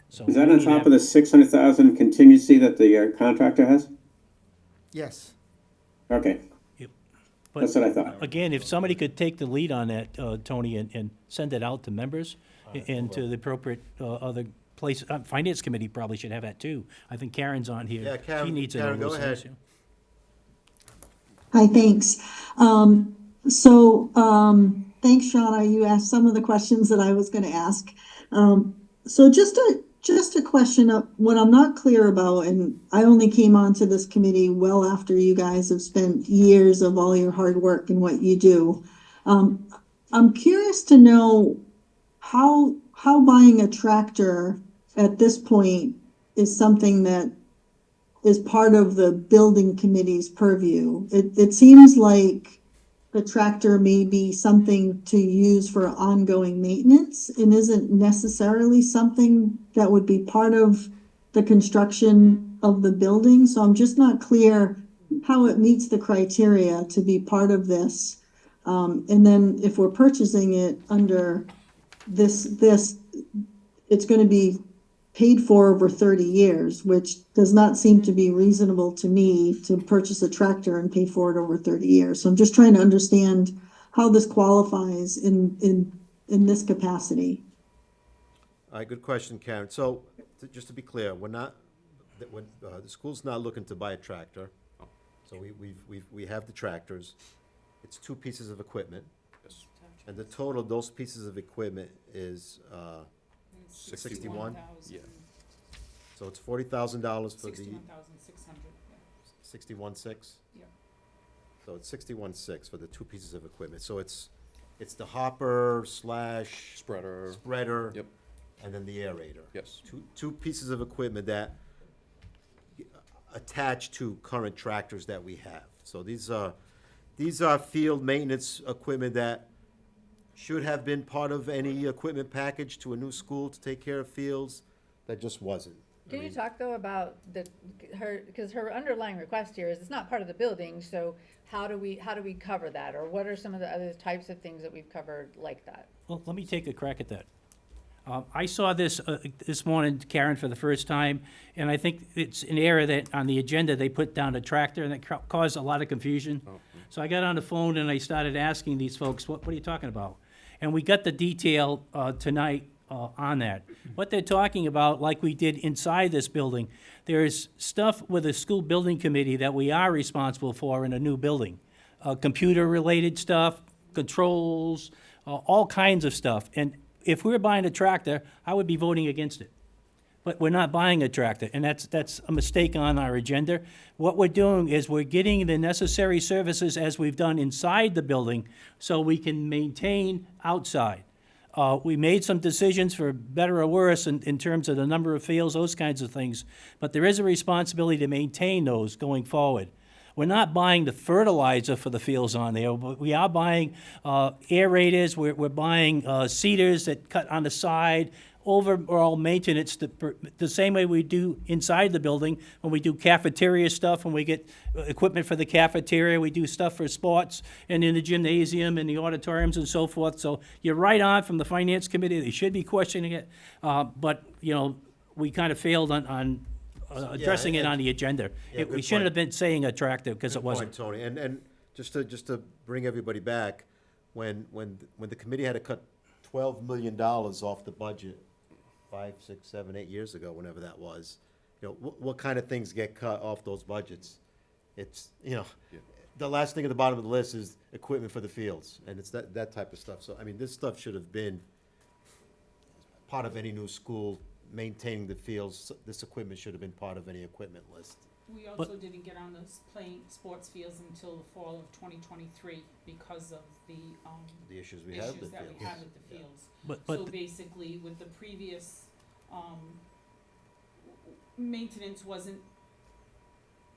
So Is that we on need top that. of the 600,000 contingency that the contractor has? Yes. Okay, But that's what I thought. again, if somebody could take the lead on that, Tony, and send it out to members and to the appropriate other places, Finance Committee probably should have that too. I think Karen's on here. Yeah, Karen- She needs it Karen, on go those ahead. things, yeah. Hi, thanks. Thanks, Shauna. You asked some of the questions that I was going to ask. So just a question of what I'm not clear about, and I only came onto this committee well after you guys have spent years of all your hard work and what you do. I'm curious to know how buying a tractor at this point is something that is part of the building committee's purview. It seems like the tractor may be something to use for ongoing maintenance and isn't necessarily something that would be part of the construction of the building. So I'm just not clear how it meets the criteria to be part of this. And then if we're purchasing it under this, it's going to be paid for over 30 years, which does not seem to be reasonable to me to purchase a tractor and pay for it over 30 years. So I'm just trying to understand how this qualifies in this capacity. All right, good question, Karen. So, just to be clear, the school's not looking to buy a tractor. So we have the tractors. It's two pieces of equipment. Yes. And the total of those pieces of equipment is, 61? Yeah. so it's $40,000 for the 61,600, yeah. 61.6? Yeah. So it's 61.6 for the two pieces of equipment. So it's the hopper / Spreader, spreader. Yep. And then the aerator. yes. Two pieces of equipment that attach to current tractors that we have. So these are field maintenance equipment that should have been part of any equipment package to a new school to take care of fields, that just wasn't. Can you talk, though, about because her underlying request here is it's not part of the building, so how do we cover that? Or what are some of the other types of things that we've covered like that? Well, let me take a crack at that. I saw this this morning, Karen, for the first time, and I think it's an area that on the agenda they put down a tractor, and that caused a lot of confusion. So I got on the phone and I started asking these folks, what are you talking about? And we got the detail tonight on that. What they're talking about, like we did inside this building, there's stuff with the school building committee that we are responsible for in a new building. Computer-related stuff, controls, all kinds of stuff. And if we were buying a tractor, I would be voting against it. But we're not buying a tractor, and that's a mistake on our agenda. What we're doing is we're getting the necessary services as we've done inside the building so we can maintain outside. We made some decisions for better or worse in terms of the number of fields, those kinds of things, but there is a responsibility to maintain those going forward. We're not buying the fertilizer for the fields on there, but we are buying aerators, we're buying seeders that cut on the side, overall maintenance, the same way we do inside the building, when we do cafeteria stuff, when we get equipment for the cafeteria, we do stuff for sports, and in the gymnasium, and the auditoriums and so forth. So you're right on from the finance committee, they should be questioning it, but, you know, we kind of failed on addressing it and- on the agenda. Yeah, We good shouldn't point. have been saying attractive, because it Good wasn't. point, Tony, and just to bring everybody back, when the committee had to cut $12 million off the budget 5, 6, 7, 8 years ago, whenever that was, you know, what kind of things get cut off those budgets? It's, you know, the last thing at the bottom of the list is equipment for the fields, and it's that type of stuff. So, I mean, this stuff should have been part of any new school maintaining the fields. This equipment should have been part of any equipment list. We also didn't get on those playing sports fields until the fall of 2023 because of the issues we had with the that we fields. had with the fields. But So basically, with the previous, maintenance wasn't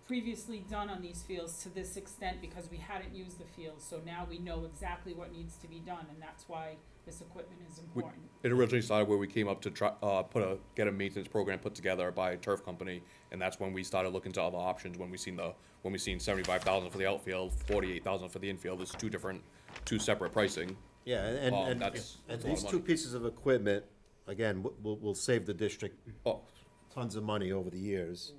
previously done on these fields to this extent because we hadn't used the fields. So now we know exactly what needs to be done, and that's why this equipment is important. It originally started where we came up to try, get a maintenance program put together by a turf company, and that's when we started looking to other options, when we seen 75,000 for the outfield, 48,000 for the infield, it's two separate pricing. Yeah, and that's a lot these of two money. pieces of equipment, again, will save the district Oh, tons of money over the years,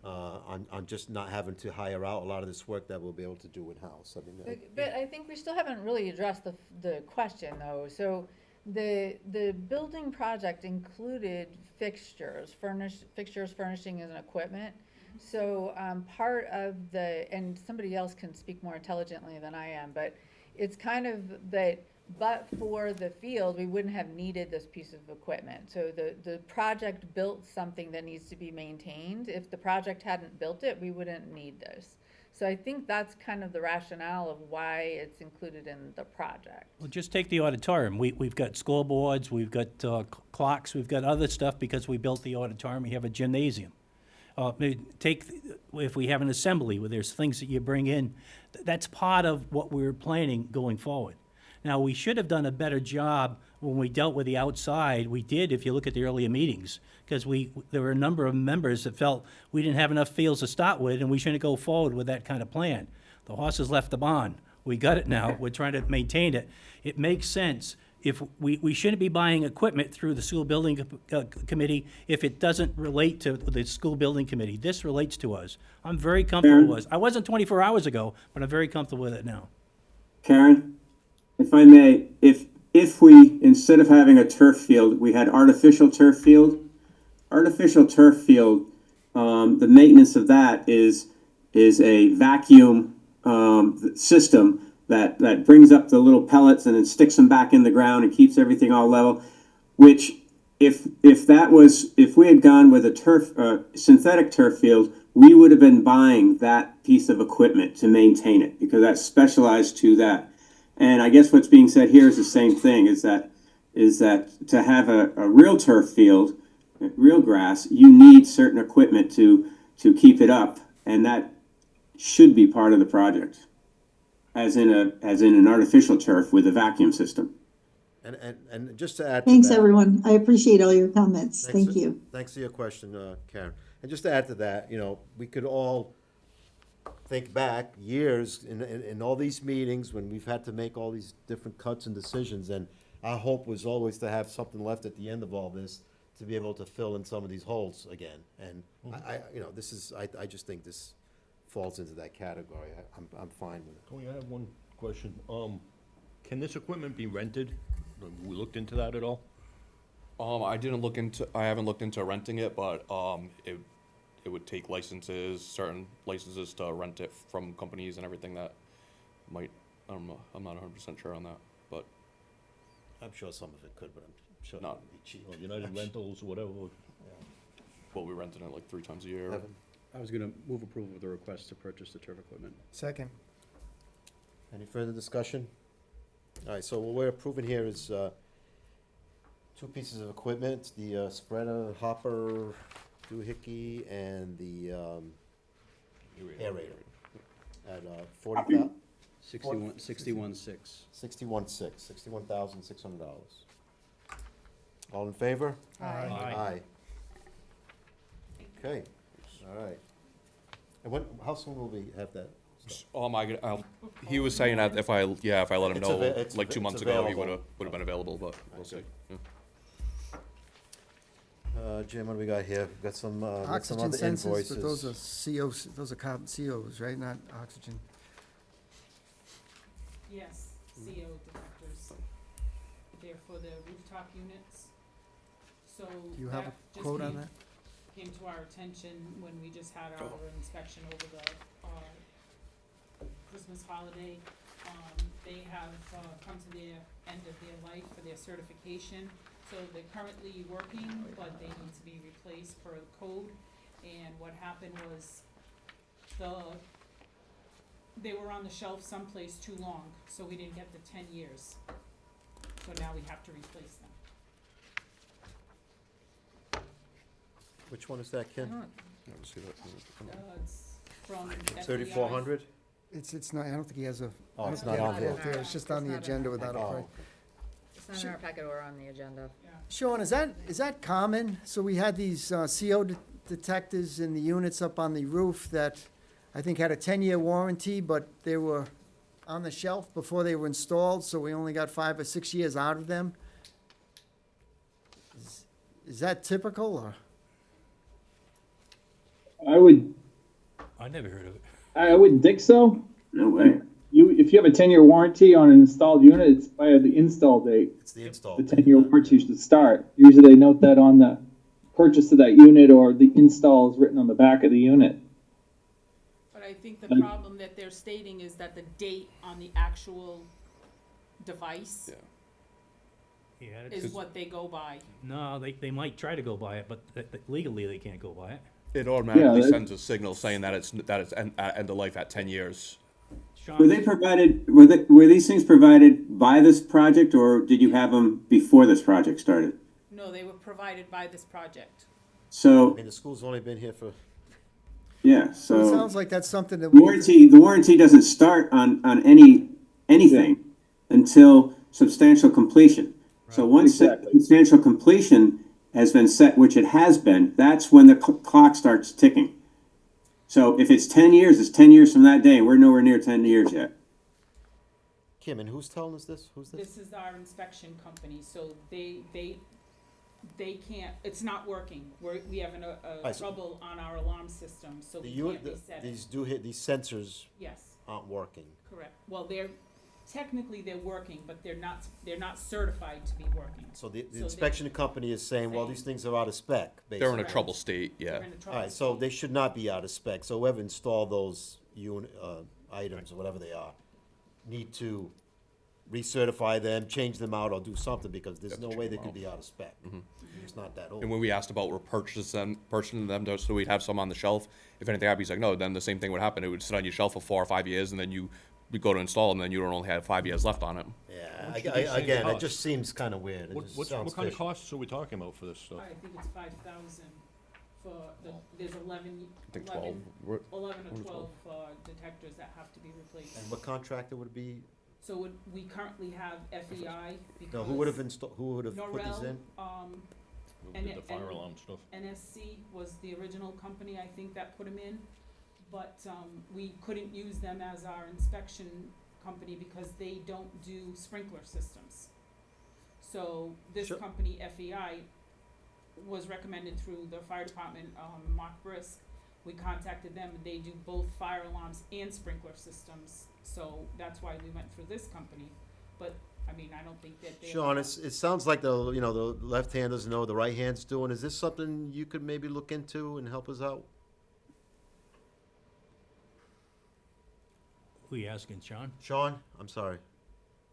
on just not having to hire out a lot of this work that we'll be able to do in-house. I mean, But I think we still haven't really addressed the question, though. So the building project included fixtures, furnishing, and equipment. So part of and somebody else can speak more intelligently than I am, but it's kind of that, but for the field, we wouldn't have needed this piece of equipment. So the project built something that needs to be maintained. If the project hadn't built it, we wouldn't need this. So I think that's kind of the rationale of why it's included in the project. Well, just take the auditorium. We've got scoreboards, we've got clocks, we've got other stuff because we built the auditorium, we have a gymnasium. If we have an assembly where there's things that you bring in, that's part of what we're planning going forward. Now, we should have done a better job when we dealt with the outside. We did, if you look at the earlier meetings, because there were a number of members that felt we didn't have enough fields to start with, and we shouldn't go forward with that kind of plan. The horses left the barn. We got it now. We're trying to maintain it. It makes sense. If we shouldn't be buying equipment through the school building committee if it doesn't relate to the school building committee. This relates to us. I'm very comfortable with it. I wasn't 24 hours ago, but I'm very comfortable with it now. Karen, if I may, if we, instead of having a turf field, we had artificial turf field, the maintenance of that is a vacuum system that brings up the little pellets and then sticks them back in the ground and keeps everything all level. Which, if we had gone with a synthetic turf field, we would have been buying that piece of equipment to maintain it because that's specialized to that. And I guess what's being said here is the same thing: is that to have a real turf field, real grass, you need certain equipment to keep it up, and that should be part of the project. As in an artificial turf with a vacuum system. And just to add to Thanks, that. everyone. I appreciate all your comments. Thank you. Thanks for your question, Karen. And just to add to that, you know, we could all think back years in all these meetings when we've had to make all these different cuts and decisions, and our hope was always to have something left at the end of all this to be able to fill in some of these holes again. And I just think this falls into that category. I'm fine with it. Tony, I have one question. Can this equipment be rented? We looked into that at all? I haven't looked into renting it, but it would take certain licenses to rent it from companies and everything that might, I don't know, I'm not 100% sure on that, but. I'm sure some of it could, but I'm sure it Not- would be cheap. Well, United Rentals, whatever. Well, we rented it like 3 times a year. Evan? I was gonna move approval of the request to purchase the turf equipment. Second. Any further discussion? All right, so what we're approving here is two pieces of equipment, the spreader, hopper, doohickey, and the aerator. at 40,000, 61.6. $61,600. All in favor? Aye. Aye. Okay, all right. And how soon will we have that? He was saying that if I let him It's know, it's like 2 months it's ago, he available. would've been available, but we'll see. Yeah. Jim, what do we got here? We've got some Oxygen other sensors, invoices. but those are COs, those are carbon COs, right, not oxygen? Yes, CO detectors. They're for the rooftop units. So Do you have that a just quote on that? came to our attention when we just had our inspection over the, Christmas holiday. They have, come to their end of their life for their certification. So they're currently working, but they need to be replaced per the code. And what happened was they were on the shelf someplace too long, so we didn't get the 10 years. So now we have to replace them. Which one is that, Ken? Never see that. It's from FEI. 3,400? It's not, I don't think he has a. Oh, I it's don't not think he on has a there. quote there. It's just on the agenda without a Oh, price. It's not in our packet or on the agenda. Sean, is that common? So we had these CO detectors in the units up on the roof that I think had a 10-year warranty, but they were on the shelf before they were installed, so we only got 5 or 6 years out of them. Is that typical, or? I would I never heard of it. I wouldn't think so. No way. If you have a 10-year warranty on an installed unit, it's by the install date. It's the install. The 10-year warranty should start. Usually they note that on the purchase of that unit, or the install is written on the back of the unit. But I think the problem that they're stating is that the date on the actual device Yeah, is what they go by. no, they might try to go by it, but legally they can't go by it. It automatically that- sends a signal saying that it's end of life at 10 years. Sean, Were they provided, were these things provided by this project, or did you have them before this project started? No, they were provided by this project. I So, mean, the school's only been here for, So yeah, it so sounds like that's something that we. the warranty doesn't start on anything until substantial completion. So once Exactly. substantial completion has been set, which it has been, that's when the clock starts ticking. So if it's 10 years, it's 10 years from that day. We're nowhere near 10 years yet. Kim, and who's telling us this? Who's this? This is our inspection company, so they can't, it's not working. We have I see. trouble on our alarm system, so The we unit, can't reset it. these sensors Yes, aren't working. correct. Well, technically they're working, but they're not certified to be working. So the they- inspection company is saying, well, these things are out of spec, They're in basically. a trouble state, yeah. They're in a All trouble right, so state. they should not be out of spec. So whoever installed those items, or whatever they are, need to recertify them, change them out, or do something, because there's no way they could be out of spec. It's not that old. And when we asked about purchasing them so we'd have some on the shelf, if anything happened, he's like, no, then the same thing would happen. It would sit on your shelf for 4 or 5 years, and then we go to install them, and then you don't only have 5 years left on it. Yeah, What should we say again, it cost? just seems kind of weird. It just What sounds kind of fishy. costs are we talking about for this stuff? I think it's 5,000 for there's 11, I think 11 12. 11 or 12 detectors that have to be replaced. And what contractor would it be? So we currently have FEI because. No, who would have who would have put these Norrell, in? Who did the fire alarm stuff? NSC was the original company, I think, that put them in. But we couldn't use them as our inspection company because they don't do sprinkler systems. So this Sure. company, FEI, was recommended through the fire department, Mark Brisk. We contacted them, and they do both fire alarms and sprinkler systems. So that's why we went through this company. But, I mean, I don't think that they. Sean, it sounds like the left-handers know what the right hand's doing. Is this something you could maybe look into and help us out? who you asking, Sean? Sean, I'm sorry.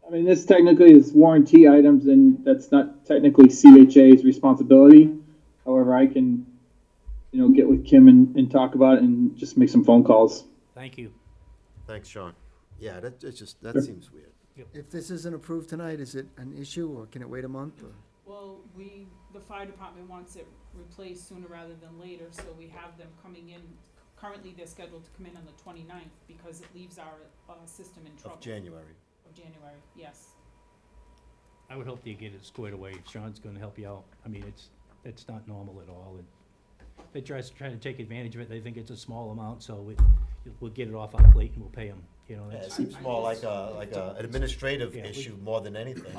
I mean, this technically is warranty items, and that's not technically CHA's responsibility. However, I can, get with Kim and talk about it and just make some phone calls. Thank you. Thanks, Sean. Yeah, that Sure. seems weird. If this isn't approved tonight, is it an issue, or can it wait a month, or? Well, the fire department wants it replaced sooner rather than later, so we have them currently they're scheduled to come in on the 29th because it leaves our, system in trouble. Of January. Of January, yes. I would hope that you get it squared away. Sean's gonna help you out. I mean, it's not normal at all, and they try to take advantage of it. They think it's a small amount, so we'll get it off our plate and we'll pay them, you know, Yeah, it that's. seems more like an administrative Yeah, we- issue more than anything.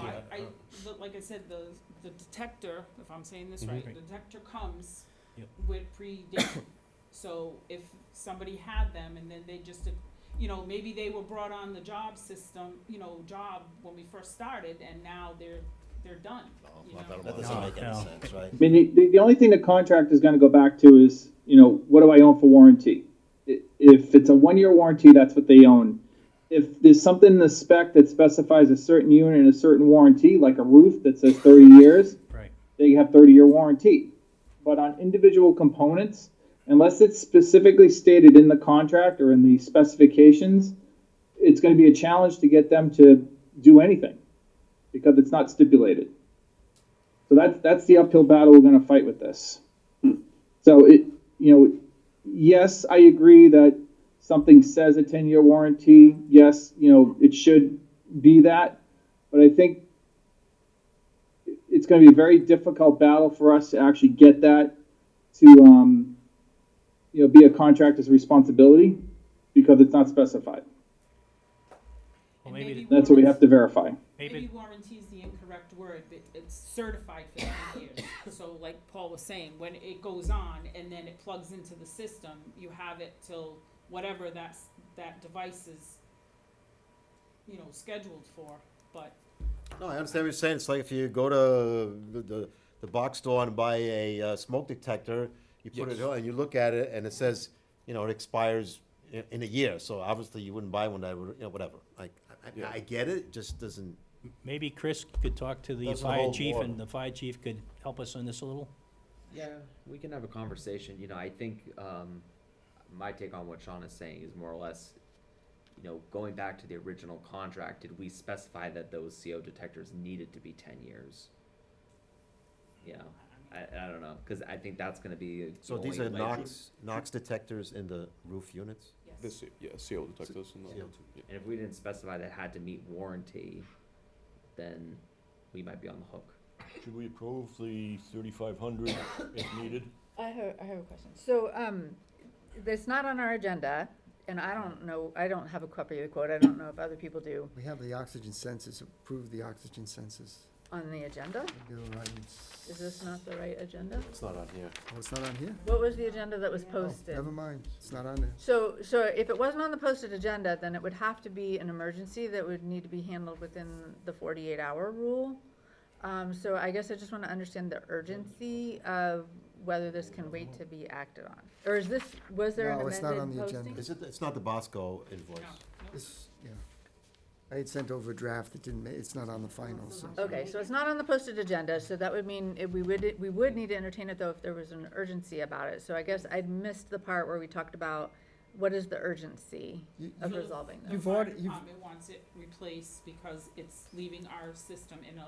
Like I said, the detector, if I'm saying this Mhm. right, Right. the detector comes Yep. with pre-date. So if somebody had them and then they just, you know, maybe they were brought on the job system, job when we first started, and now they're done, you know? That doesn't make any No. sense, right? I mean, the only thing the contract is gonna go back to is, what do I own for warranty? If it's a 1-year warranty, that's what they own. If there's something in the spec that specifies a certain unit and a certain warranty, like a roof that says 30 years, Right. they have 30-year warranty. But on individual components, unless it's specifically stated in the contract or in the specifications, it's gonna be a challenge to get them to do anything, because it's not stipulated. So that's the uphill battle we're gonna fight with this. So yes, I agree that something says a 10-year warranty. Yes, it should be that, but I think it's gonna be a very difficult battle for us to actually get that to, be a contractor's responsibility, because it's not specified. Well, And maybe, That's what we have to verify. Maybe warranty is the incorrect word, but it's certified for 10 years. So like Paul was saying, when it goes on and then it plugs into the system, you have it till whatever that device is, scheduled for, but. No, I understand what you're saying. It's like if you go to the box store and buy a smoke detector, you put it Yes. on and you look at it and it says, it expires in a year. So obviously you wouldn't buy one that would, whatever. Yeah. I get it, just doesn't. maybe Chris could talk to the Doesn't fire hold chief, water. and the fire chief could help us on this a little. Yeah, we can have a conversation, I think, my take on what Sean is saying is more or less, going back to the original contract, did we specify that those CO detectors needed to be 10 years? I don't know, cause I think that's gonna be. So the these only are way- NOx detectors in the roof units? Yes. CO detectors and CO2. And if we didn't specify that had to meet warranty, then we might be on the hook. Should we approve the 3,500 if needed? I have a question. So, it's not on our agenda, and I don't know, I don't have a copy of the quote. I don't know if other people do We have the oxygen census, approve the oxygen census. on the agenda. You're right, Is this not the right agenda? It's not on here. Oh, it's not on here? What was the agenda that was Oh, posted? never mind, it's not on there. So if it wasn't on the posted agenda, then it would have to be an emergency that would need to be handled within the 48-hour rule. So I guess I just want to understand the urgency of whether this can wait to be acted on. Or was there an No, it's not on amended the posting? agenda. It's not the Bosco invoice. This, yeah. I had sent over a draft, it's not on the final, so. Okay, so it's not on the posted agenda, so that would mean we would need to entertain it though if there was an urgency about it. So I guess I'd missed the part where we talked about what is the urgency of So resolving The this. fire department wants it replaced because it's leaving our system in a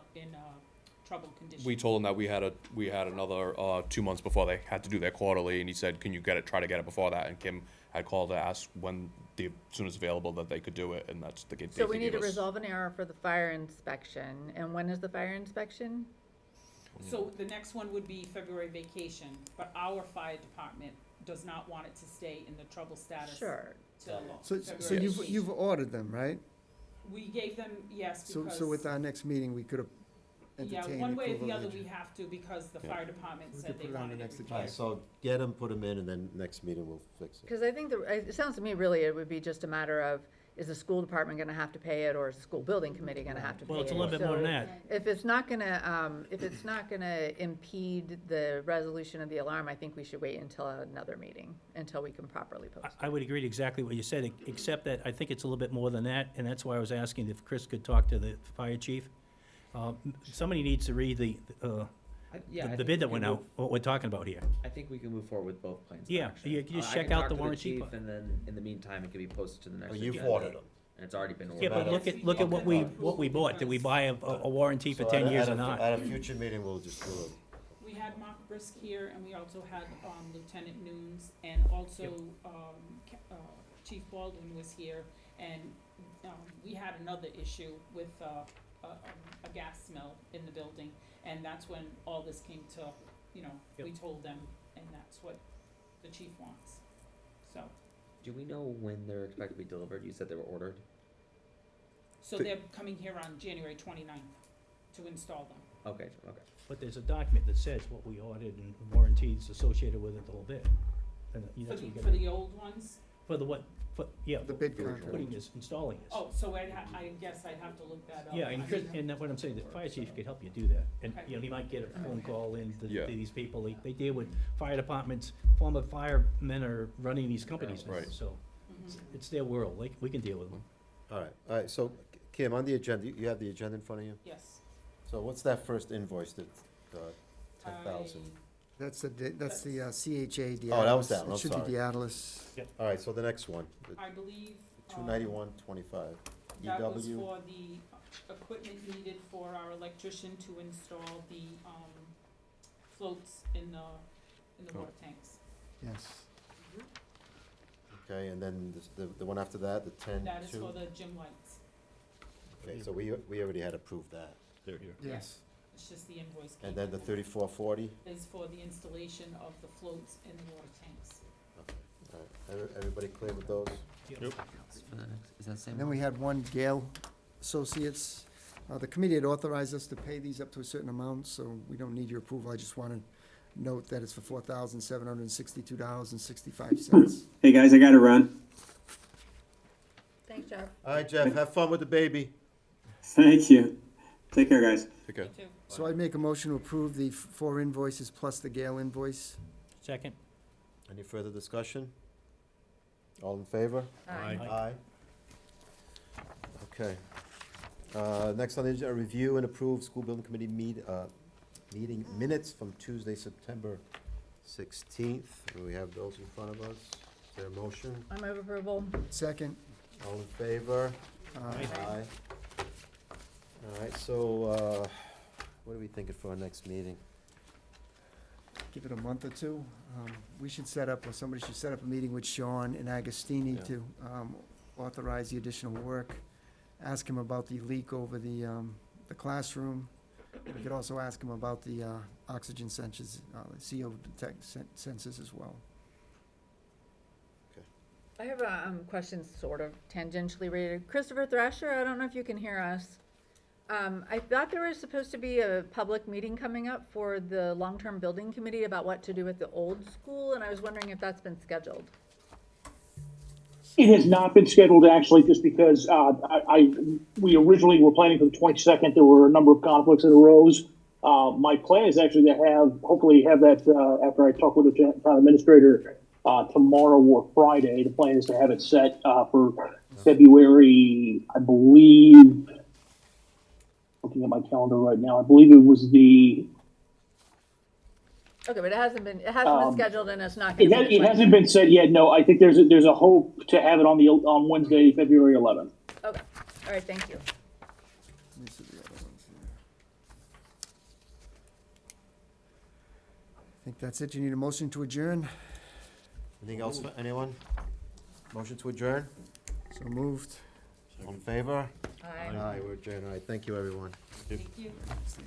troubled condition. We told him that we had another 2 months before they had to do their quarterly, and he said, "Can you try to get it before that?" And Kim had called to ask when the soonest available that they could do it, and that's the date So we they need to gave us. resolve an error for the fire inspection, and when is the fire inspection? So the next one would be February vacation, but our fire department does not want it to stay in the trouble status Sure. till So February you've vacation. ordered them, right? We gave them, yes, because. So with our next meeting, we could have Yeah, entertained one way or approval the of other the- we have to because the Yeah. fire department We said could they put it on the wanted it next All replaced. right, so get them, put them in, and then next meeting we'll fix it. Because I think it sounds to me really it would be just a matter of, is the school department gonna have to pay it, or is the school building committee gonna have to pay it? Well, it's a little bit more than So that. if it's not gonna impede the resolution of the alarm, I think we should wait until another meeting, until we can properly post. I would agree to exactly what you said, except that I think it's a little bit more than that, and that's why I was asking if Chris could talk to the fire chief. Somebody needs to read the bid that went out, what we're talking about here. I think we can move forward with both plans of Yeah, action. you can just I check can out talk the to warranty chief, part. and then, in the meantime, it can be posted to the next Well, you've agenda. ordered them. And it's already been ordered. Yeah, but look at what we bought. Did we buy a warranty for So 10 at years a- or not? At a future meeting, we'll just do it. We had Mark Brisk here and we also had Lieutenant Nunes and also, Chief Baldwin was here, and, we had another issue with, a gas smell in the building, and that's when all this came to, we told them, and that's what the chief wants, so. Do we know when they're expected to be delivered? You said they were ordered? So they're coming here on January 29th to install them. Okay, okay. But there's a document that says what we ordered and warranties associated with it a little bit. And, For that's what we the, gotta- for the old ones? For the what, yeah. The bid for contract. Putting this, installing this. Oh, so I guess I'd have to look that up. Yeah, I and Chris, mean, and what I'm saying, the fire chief could help you do that. And, Okay. he might get a phone call in to Yeah. these people, they deal with fire departments, former firemen are running these companies now, Right. so mhm. it's their world, like, we can deal with them. All right, so Kim, on the agenda, you have the agenda in front of you? Yes. So what's that first invoice that, 10,000? That's the CHA Dialis. Oh, that was that one, I'm It should sorry. be Dialis. All right, so the next one, the I believe. 291.25. That was EW? for the equipment needed for our electrician to install the, floats in the Oh. water tanks. Yes. Okay, and then the one after that, the 10.2? That is for the gym lights. Okay, so we already had approved that. They're here. Yes. It's just the invoice. came And then the in. 3440? Is for the installation of the floats in the water tanks. All right, everybody clear with those? For the next, is that the same? And then we had one Gale Associates. The committee had authorized us to pay these up to a certain amount, so we don't need your approval. I just want to note that it's for $4,762.65. Hey, guys, I gotta run. Thanks, Jeff. All right, Jeff, have fun with the baby. Thank you. Take care, guys. Okay. Me too. So I'd make a motion to approve the 4 invoices plus the Gale invoice. Second? Any further discussion? All in favor? Aye. Aye. Okay. Next on the agenda, review and approve school building committee meeting minutes from Tuesday, September 16th. Do we have those in front of us? Is there a motion? I move approval. Second. All in favor? Aye. All right, so, what are we thinking for our next meeting? Give it a month or two. We should set up, or somebody should set up a meeting with Sean and Agostini Yeah. to authorize the additional work. Ask him about the leak over the classroom. We could also ask him about the oxygen sensors, CO sensors as well. I have a question sort of tangentially related. Christopher Thrasher, I don't know if you can hear us. I thought there was supposed to be a public meeting coming up for the long-term building committee about what to do with the old school, and I was wondering if that's been scheduled. It has not been scheduled, actually, just because we originally were planning for the 22nd. There were a number of conflicts that arose. My plan is actually to hopefully have that after I talk with the town administrator tomorrow or Friday. The plan is to have it set for February, I believe. Looking at my calendar right now, I believe it was the. Okay, but it hasn't been scheduled and it's not. It hasn't been said yet. No, I think there's a hope to have it on Wednesday, February 11th. Okay, all right, thank you. Let me see the other ones here. I think that's it. You need a motion to adjourn? Anything else for anyone? Motion to adjourn? So moved. All in favor? Aye. Aye, we're adjourned. All right, thank you, everyone. Thank you.